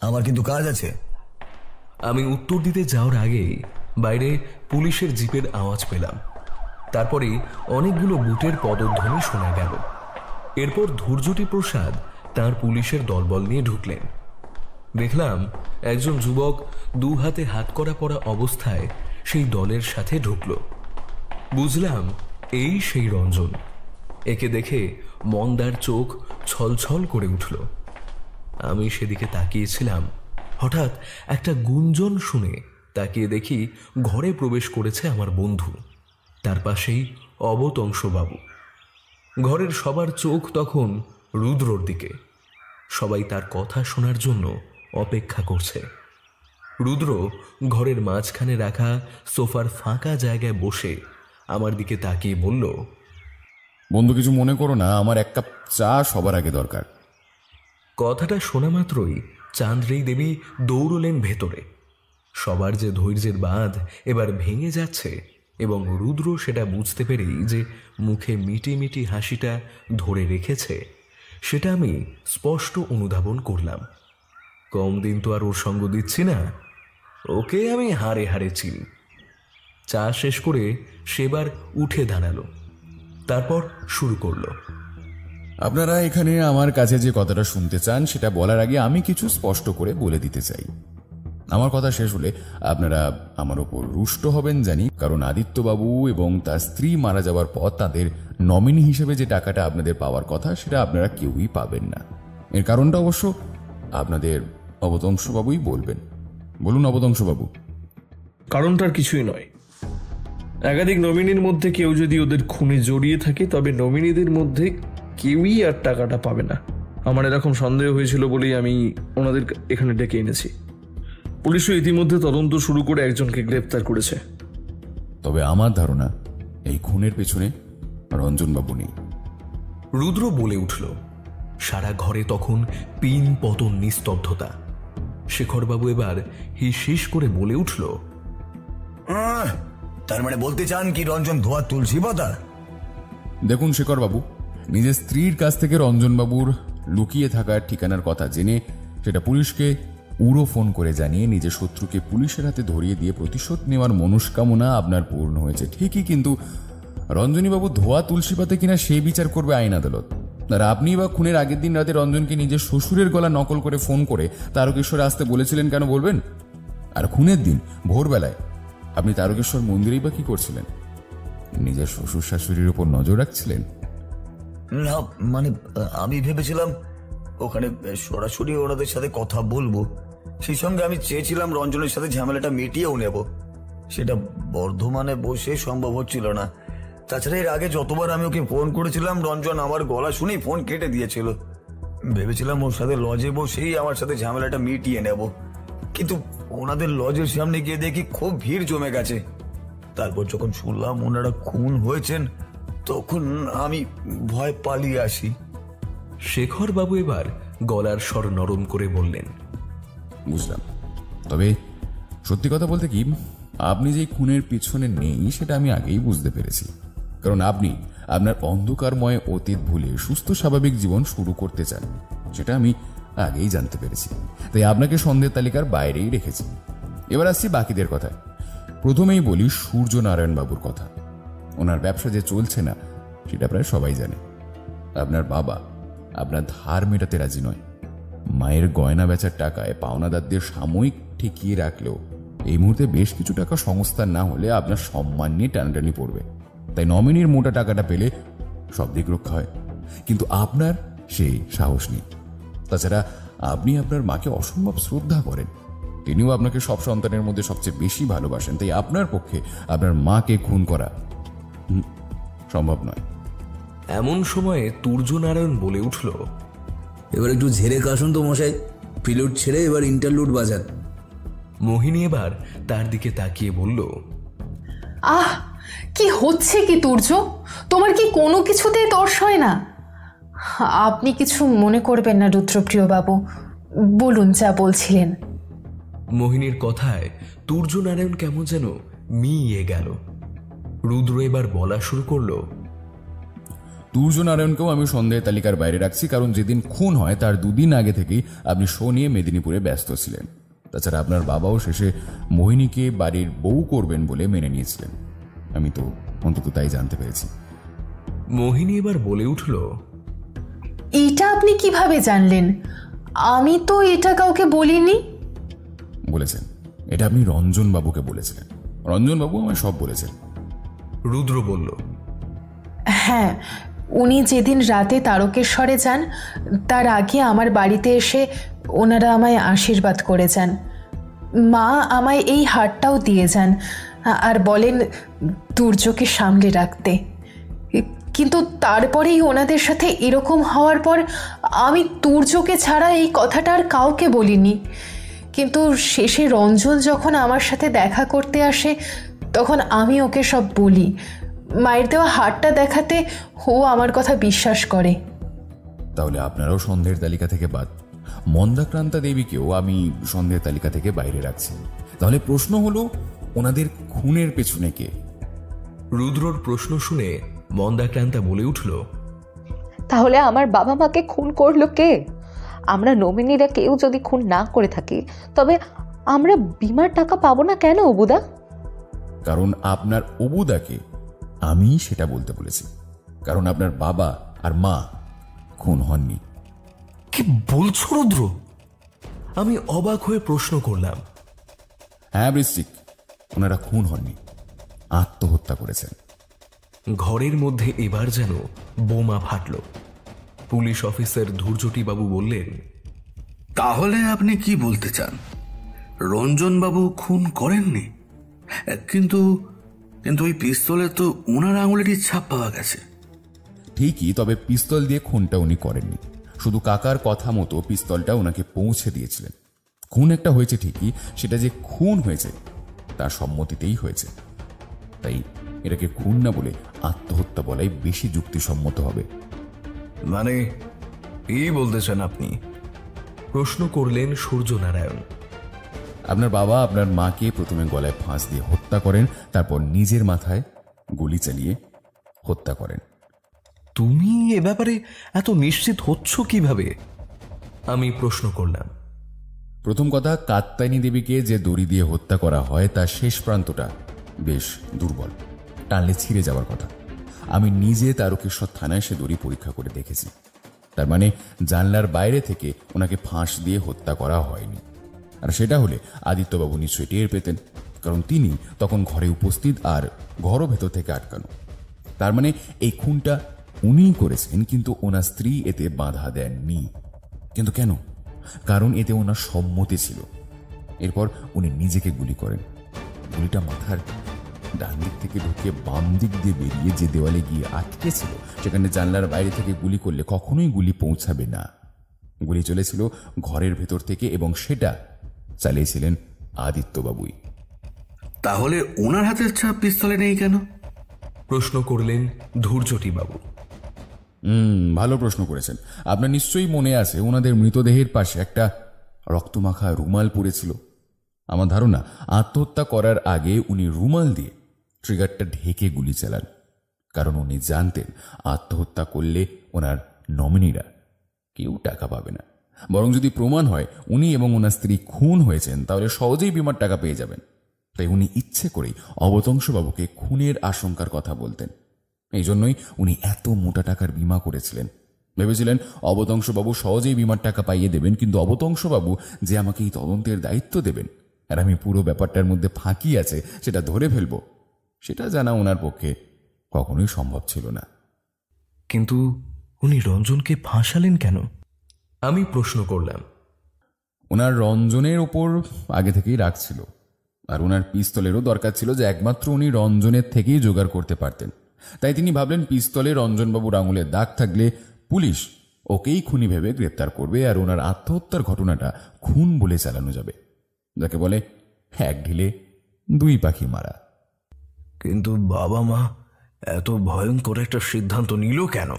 আমার কিন্তু কাজ আছে। আমি উত্তর দিতে যাওয়ার আগেই বাইরে পুলিশের জিপের আওয়াজ পেলাম। তারপরে অনেকগুলো বুটের পদধ্বনি শোনা গেল। এরপর ধৈর্যটি প্রসাদ তার পুলিশের দলবল নিয়ে ঢুকলেন। দেখলাম একজন যুবক 2 হাতে হাত করা পরা অবস্থায় সেই দলের সাথে ঢুকল। বুঝলাম এই সেই রঞ্জন। একে দেখে মন্দার চোখ ছলছল করে উঠল। আমি সেদিকে তাকিয়েছিলাম। হঠাৎ একটা গুঞ্জন শুনে তাকিয়ে দেখি ঘরে প্রবেশ করেছে আমার বন্ধু, তার পাশেই অবতংশবাবু। ঘরের সবার চোখ তখন রুদ্রর দিকে। সবাই তার কথা শোনার জন্য অপেক্ষা করছে। রুদ্র ঘরের মাঝখানে রাখা সোফার ফাঁকা জায়গায় বসে আমার দিকে তাকিয়ে বলল, বন্ধু কিছু মনে করো না, আমার 1 কাপ চা সবার আগে দরকার। কথাটা শোনা মাত্রই চাঁদরেই দেবী দৌড়লেন ভেতরে। সবার যে ধৈর্যের বাঁধ এবার ভেঙে যাচ্ছে এবং রুদ্র সেটা বুঝতে পেরেই যে মুখে মিটি মিটি হাসিটা ধরে রেখেছে সেটা আমি স্পষ্ট অনুধাবন করলাম। কম দিন তো আর ওর সঙ্গ দিচ্ছি না, ওকে আমি হাড়ে হাড়ে চিনি। চা শেষ করে সেবার উঠে দাঁড়ালো। তারপর শুরু করলো, আপনারা এখানে আমার কাছে যে কথাটা শুনতে চান সেটা বলার আগে আমি কিছু স্পষ্ট করে বলে দিতে চাই। আমার কথা শেষ হলে আপনারা আমার ওপর রুষ্ট হবেন জানি, কারণ আদিত্যবাবু এবং তার স্ত্রী মারা যাওয়ার পর তাদের নমিনি হিসেবে যে টাকাটা আপনাদের পাওয়ার কথা সেটা আপনারা কেউই পাবেন না। এর কারণটা অবশ্য আপনাদের অবতংশবাবুই বলবেন। বলুন অবতংশবাবু। কারণটার কিছুই নয়। একাধিক নমিনির মধ্যে কেউ যদি ওদের খুনে জড়িয়ে থাকে তবে নমিনিদের মধ্যে কেউই আর টাকাটা পাবে না। আমার এরকম সন্দেহ হয়েছিল বলেই আমি ওনাদের এখানে ডেকে এনেছি। পুলিশও ইতিমধ্যে তদন্ত শুরু করে একজনকে গ্রেপ্তার করেছে। তবে আমার ধারণা এই খুনের পেছনে রঞ্জনবাবু নেই। রুদ্র বলে উঠল। সারা ঘরে তখন পিন পতন নিস্তব্ধতা। শেখরবাবু এবার হিস করে বলে উঠল, তার মানে বলতে চান কি রঞ্জন ধোয়া তুলসী পাতা? দেখুন শেখরবাবু, নিজের স্ত্রীর কাছ থেকে রঞ্জনবাবুর লুকিয়ে থাকার ঠিকানার কথা জেনে সেটা পুলিশকে উড়ো ফোন করে জানিয়ে নিজের শত্রুকে পুলিশের হাতে ধরিয়ে দিয়ে প্রতিশোধ নেওয়ার মনস্কামনা আপনার পূর্ণ হয়েছে ঠিকই, কিন্তু রঞ্জনীবাবু ধোয়া তুলসী পাতা কিনা সেই বিচার করবে আইন আদালত। আর আপনি বা খুনের আগের দিন রাতে রঞ্জনকে নিজের শ্বশুরের গলা নকল করে ফোন করে তারকেশ্বরে আসতে বলেছিলেন কেন বলবেন? আর খুনের দিন ভোরবেলায় আপনি তারকেশ্বর মন্দিরেই বা কি করছিলেন? নিজের শ্বশুর শাশুড়ির উপর নজর রাখছিলেন? না মানে আমি ভেবেছিলাম ওখানে সরাসরি ওনাদের সাথে কথা বলবো, সেই সঙ্গে আমি চেয়েছিলাম রঞ্জনের সাথে ঝামেলাটা মিটিয়েও নেব। সেটা বর্ধমানে বসে সম্ভব হচ্ছিল না। তাছাড়া এর আগে যতবার আমি ওকে ফোন করেছিলাম রঞ্জন আমার গলা শুনেই ফোন কেটে দিয়েছিল। ভেবেছিলাম ওর সাথে লজে বসেই আমার সাথে ঝামেলাটা মিটিয়ে নেব, কিন্তু ওনাদের লজের সামনে গিয়ে দেখি খুব ভিড় জমে গেছে। তারপর যখন শুনলাম ওনারা খুন হয়েছেন তখন আমি ভয় পালিয়ে আসি। শেখরবাবু এবার গলার স্বর নরম করে বললেন, বুঝলাম। তবে সত্যি কথা বলতে কি, আপনি যে খুনের পিছনে নেই সেটা আমি আগেই বুঝতে পেরেছি, কারণ আপনি আপনার অন্ধকারময় অতীত ভুলে সুস্থ স্বাভাবিক জীবন শুরু করতে চান, সেটা আমি আগেই জানতে পেরেছি। তাই আপনাকে সন্দেহের তালিকার বাইরেই রেখেছি। এবার আসছি বাকিদের কথায়। প্রথমেই বলি সূর্যনারায়ণ বাবুর কথা। ওনার ব্যবসা যে চলছে না সেটা প্রায় সবাই জানে। আপনার বাবা আপনার ধার মেটাতে রাজি নয়। মায়ের গয়না বেচার টাকায় পাওনাদারদের সাময়িক ঠেকিয়ে রাখলেও এই মুহূর্তে বেশ কিছু টাকা সংস্থান না হলে আপনার সম্মান নিয়ে টানাটানি পড়বে। তাই নমিনির মোটা টাকাটা পেলে সব দিক রক্ষা হয়, কিন্তু আপনার সেই সাহস নেই। তাছাড়া আপনি আপনার মাকে অসম্ভব শ্রদ্ধা করেন, তিনিও আপনাকে সব সন্তানের মধ্যে সবচেয়ে বেশি ভালোবাসেন। তাই আপনার পক্ষে আপনার মাকে খুন করা সম্ভব নয়। এমন সময়ে তুর্যনারায়ণ বলে উঠল, এবার একটু ঝেড়ে কাশুন তো মশাই, প্রিলুড ছেড়ে এবার ইন্টারলুড বাজান। মোহিনী এবার তার দিকে তাকিয়ে বলল, আহ, কি হচ্ছে কি তুর্য? তোমার কি কোনো কিছুতেই তর্স হয় না? আপনি কিছু মনে করবেন না রুদ্রপ্রিয় বাবু, বলুন যা বলছিলেন। মোহিনীর কথায় তুর্যনারায়ণ কেমন যেন মিইয়ে গেল। রুদ্র এবার বলা শুরু করলো, তুর্যনারায়ণকেও আমি সন্দেহ তালিকার বাইরে রাখছি, কারণ যেদিন খুন হয় তার দুদিন আগে থেকেই আপনি শো নিয়ে মেদিনীপুরে ব্যস্ত ছিলেন। তাছাড়া আপনার বাবাও শেষে মোহিনীকে বাড়ির বউ করবেন বলে মেনে নিয়েছিলেন। আমি তো অন্তত তাই জানতে পেরেছি। মোহিনী এবার বলে উঠল, এটা আপনি কিভাবে জানলেন? আমি তো এটা কাউকে বলিনি। বলেছেন, এটা আপনি রঞ্জন বাবুকে বলেছিলেন। রঞ্জন বাবু আমায় সব বলেছেন। রুদ্র বলল, হ্যাঁ, উনি যেদিন রাতে তারকেশ্বরে যান তার আগে আমার বাড়িতে এসে ওনারা আমায় আশীর্বাদ করে যান। মা আমায় এই হারটাও দিয়ে যান আর বলেন দুর্যোগকে সামলে রাখতে। কিন্তু তারপরেই ওনাদের সাথে এরকম হওয়ার পর আমি দুর্যোগকে ছাড়া এই কথাটা আর কাউকে বলিনি। কিন্তু শেষে রঞ্জন যখন আমার সাথে দেখা করতে আসে তখন আমি ওকে সব বলি। মায়ের দেওয়া হারটা দেখাতে ও আমার কথা বিশ্বাস করে। তাহলে আপনারাও সন্দেহের তালিকা থেকে বাদ। মন্দাক্রান্তা দেবীকেও আমি সন্দেহের তালিকা থেকে বাইরে রাখছি। তাহলে প্রশ্ন হলো, ওনাদের খুনের পেছনে কে? রুদ্রর প্রশ্ন শুনে মন্দাক্রান্তা বলে উঠল, তাহলে আমার বাবা মাকে খুন করলো কে? আমরা নমিনীরা কেউ যদি খুন না করে থাকি তবে আমরা বিমার টাকা পাবো না কেন অবুদা? কারণ আপনার অবুদাকে আমি সেটা বলতে বলেছি, কারণ আপনার বাবা আর মা খুন হননি। কি বলছো রুদ্র? আমি অবাক হয়ে প্রশ্ন করলাম। হ্যাঁ বৃশ্চিক, ওনারা খুন হননি, আত্মহত্যা করেছেন। ঘরের মধ্যে এবার যেন বোমা ফাটল। পুলিশ অফিসার ধূর্যটিবাবু বললেন, তাহলে আপনি কি বলতে চান, রঞ্জনবাবু খুন করেননি? কিন্তু কিন্তু ওই পিস্তলে তো ওনার আঙুলেরই ছাপ পাওয়া গেছে। ঠিকই, তবে পিস্তল দিয়ে খুনটা উনি করেননি। শুধু কাকার কথা মতো পিস্তলটা ওনাকে পৌঁছে দিয়েছিলেন। খুন একটা হয়েছে ঠিকই, সেটা যে খুন হয়েছে তার সম্মতিতেই হয়েছে। তাই এটাকে খুন না বলে আত্মহত্যা বলাই বেশি যুক্তিসম্মত হবে। মানে কি বলতেছেন আপনি? প্রশ্ন করলেন সূর্যনারায়ণ। আপনার বাবা আপনার মাকে প্রথমে গলায় ফাঁস দিয়ে হত্যা করেন, তারপর নিজের মাথায় গুলি চালিয়ে হত্যা করেন। তুমি এ ব্যাপারে এত নিশ্চিত হচ্ছ কিভাবে? আমি প্রশ্ন করলাম। প্রথম কথা, কাত্যায়নী দেবীকে যে দড়ি দিয়ে হত্যা করা হয় তার শেষ প্রান্তটা বেশ দুর্বল, টানলে ছিঁড়ে যাওয়ার কথা। আমি নিজে তারকেশ্বর থানায় সে দড়ি পরীক্ষা করে দেখেছি। তার মানে জানলার বাইরে থেকে ওনাকে ফাঁস দিয়ে হত্যা করা হয়নি। আর সেটা হলে আদিত্যবাবু নিশ্চয়ই টের পেতেন, কারণ তিনি তখন ঘরে উপস্থিত আর ঘরও ভেতর থেকে আটকানো। তার মানে এই খুনটা উনিই করেছেন, কিন্তু ওনার স্ত্রী এতে বাধা দেননি। কিন্তু কেন? কারণ এতে ওনার সম্মতি ছিল। এরপর উনি নিজেকে গুলি করেন। গুলিটা মাথার ডান দিক থেকে ঢুকে বাম দিক দিয়ে বেরিয়ে যে দেওয়ালে গিয়ে আটকেছিল, সেখানে জানলার বাইরে থেকে গুলি করলে কখনোই গুলি পৌঁছাবে না। গুলি চলেছিল ঘরের ভেতর থেকে, এবং সেটা চালিয়েছিলেন আদিত্যবাবুই। তাহলে ওনার হাতের ছাপ পিস্তলে নেই কেন? প্রশ্ন করলেন ধূর্যটিবাবু। ভালো প্রশ্ন করেছেন। আপনার নিশ্চয়ই মনে আছে ওনাদের মৃতদেহের পাশে একটা রক্তমাখা রুমাল পড়েছিল। আমার ধারণা আত্মহত্যা করার আগে উনি রুমাল দিয়ে ট্রিগারটা ঢেকে গুলি চালান, কারণ উনি জানতেন আত্মহত্যা করলে ওনার নমিনিরা কেউ টাকা পাবে না। বরং যদি প্রমাণ হয় উনি এবং ওনার স্ত্রী খুন হয়েছেন, তাহলে সহজেই বিমার টাকা পেয়ে যাবেন। তাই উনি ইচ্ছে করেই অবতংশবাবুকে খুনের আশঙ্কার কথা বলতেন। এই জন্যই উনি এত মোটা টাকার বিমা করেছিলেন, ভেবেছিলেন অবতংশবাবু সহজেই বিমার টাকা পাইয়ে দেবেন, কিন্তু অবতংশবাবু যে আমাকে এই তদন্তের দায়িত্ব দেবেন আর আমি পুরো ব্যাপারটার মধ্যে ফাঁকি আছে সেটা ধরে ফেলব, সেটা জানা ওনার পক্ষে কখনোই সম্ভব ছিল না। কিন্তু উনি রঞ্জনকে ফাঁসালেন কেন? আমি প্রশ্ন করলাম। ওনার রঞ্জনের ওপর আগে থেকেই রাগ ছিল, আর ওনার পিস্তলেরও দরকার ছিল যে একমাত্র উনি রঞ্জনের থেকেই জোগাড় করতে পারতেন। তাই তিনি ভাবলেন পিস্তলে রঞ্জনবাবুর আঙুলের দাগ থাকলে পুলিশ ওকেই খুনি ভেবে গ্রেপ্তার করবে, আর ওনার আত্মহত্যার ঘটনাটা খুন বলে চালানো যাবে, যাকে বলে এক ঢিলে দুই পাখি মারা। কিন্তু বাবা মা এত ভয়ঙ্কর একটা সিদ্ধান্ত নিল কেন?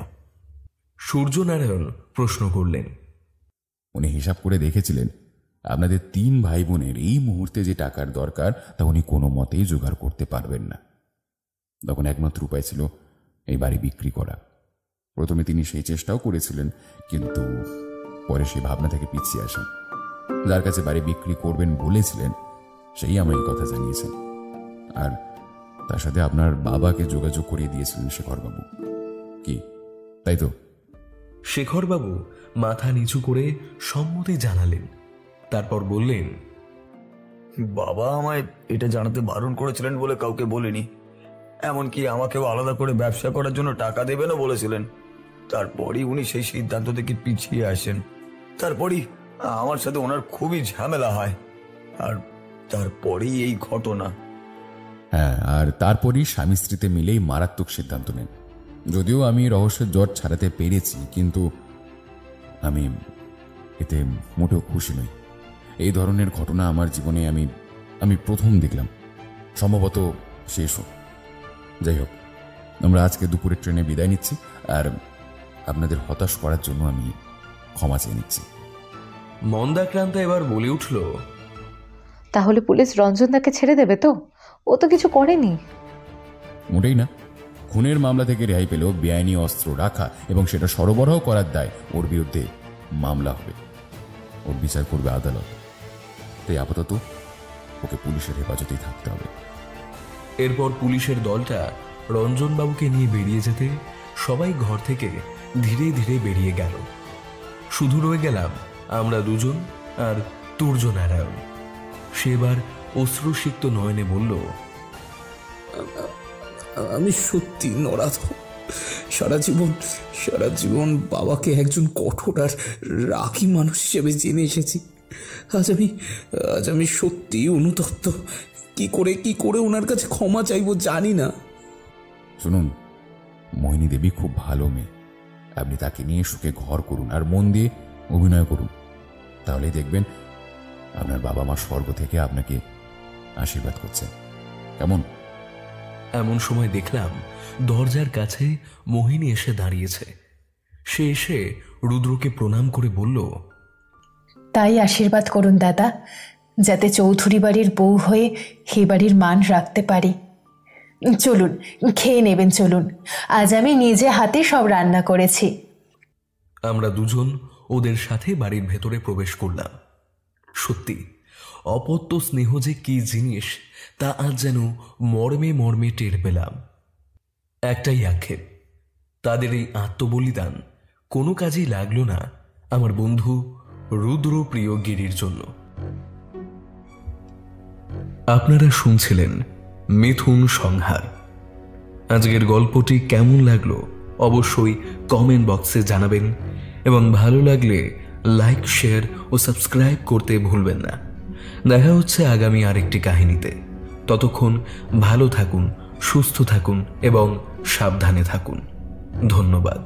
সূর্যনারায়ণ প্রশ্ন করলেন। উনি হিসাব করে দেখেছিলেন আপনাদের 3 ভাই বোনের এই মুহূর্তে যে টাকার দরকার তা উনি কোনো মতেই জোগাড় করতে পারবেন না। তখন একমাত্র উপায় ছিল এই বাড়ি বিক্রি করা। প্রথমে তিনি সেই চেষ্টাও করেছিলেন, কিন্তু পরে সেই ভাবনা থেকে পিছিয়ে আসেন। যার কাছে বাড়ি বিক্রি করবেন বলেছিলেন সেই আমায় কথা জানিয়েছেন, আর তার সাথে আপনার বাবাকে যোগাযোগ করিয়ে দিয়েছিলেন শেখরবাবু। কি তাই তো? শেখরবাবু মাথা নিচু করে সম্মতি জানালেন, তারপর বললেন, বাবা আমায় এটা জানাতে বারণ করেছিলেন বলে কাউকে বলেনি, এমনকি আমাকেও আলাদা করে ব্যবসা করার জন্য টাকা দেবেনও বলেছিলেন। তারপরই উনি সেই সিদ্ধান্ত থেকে পিছিয়ে আসেন। তারপরই আমার সাথে ওনার খুবই ঝামেলা হয়, আর তারপরেই এই ঘটনা। হ্যাঁ, আর তারপরই স্বামী স্ত্রীতে মিলেই মারাত্মক সিদ্ধান্ত নেন। যদিও আমি রহস্যের জট ছাড়াতে পেরেছি, কিন্তু আমি এতে মোটেও খুশি নই। এই ধরনের ঘটনা আমার জীবনে আমি প্রথম দেখলাম, সম্ভবত শেষ হোক। যাই হোক, আমরা আজকে দুপুরে ট্রেনে বিদায় নিচ্ছি, আর আপনাদের হতাশ করার জন্য আমি ক্ষমা চেয়ে নিচ্ছি। মন্দাক্রান্তা এবার বলে উঠল, তাহলে পুলিশ রঞ্জনদাকে ছেড়ে দেবে তো? ও তো কিছু করেনি। মোটেই না। খুনের মামলা থেকে রেহাই পেলেও বেআইনি অস্ত্র রাখা এবং সেটা সরবরাহ করার দায় ওর বিরুদ্ধে মামলা হবে, ওর বিচার করবে আদালত। তাই আপাতত ওকে পুলিশের হেফাজতেই থাকতে হবে। এরপর পুলিশের দলটা রঞ্জনবাবুকে নিয়ে বেরিয়ে যেতে সবাই ঘর থেকে ধীরে ধীরে বেরিয়ে গেল। শুধু রয়ে গেলাম আমরা দুজন আর সূর্যনারায়ণ। সেবার অশ্রুসিক্ত নয়নে বলল, আমি সত্যি নরাধম। সারা জীবন বাবাকে একজন কঠোর আর রাগী মানুষ হিসেবে জেনে এসেছি। আজ আমি সত্যি অনুতপ্ত। কি করে ওনার কাছে ক্ষমা চাইবো জানি না। শুনুন, মোহিনী দেবী খুব ভালো মেয়ে। আপনি তাকে নিয়ে সুখে ঘর করুন আর মন দিয়ে অভিনয় করুন, তাহলেই দেখবেন আপনার বাবা মা স্বর্গ থেকে আপনাকে আশীর্বাদ করছেন। কেমন? এমন সময় দেখলাম দরজার কাছে মোহিনী এসে দাঁড়িয়েছে। সে এসে রুদ্রকে প্রণাম করে বলল, তাই আশীর্বাদ করুন দাদা, যাতে চৌধুরী বাড়ির বউ হয়ে হে বাড়ির মান রাখতে পারি। চলুন, খেয়ে নেবেন। চলুন, আজ আমি নিজে হাতে সব রান্না করেছি। আমরা দুজন ওদের সাথে বাড়ির ভেতরে প্রবেশ করলাম। সত্যি অপত্য স্নেহ যে কি জিনিস তা আজ যেন মর্মে মর্মে টের পেলাম। একটাই আক্ষেপ, তাদের এই আত্মবলিদান কোনো কাজেই লাগলো না আমার বন্ধু রুদ্রপ্রিয় গিরির জন্য। আপনারা শুনছিলেন মিথুন সংহার। আজকের গল্পটি কেমন লাগলো অবশ্যই কমেন্ট বক্সে জানাবেন, এবং ভালো লাগলে লাইক, শেয়ার ও সাবস্ক্রাইব করতে ভুলবেন না। দেখা হচ্ছে আগামী আরেকটি কাহিনীতে। ততক্ষণ ভালো থাকুন, সুস্থ থাকুন এবং সাবধানে থাকুন। ধন্যবাদ।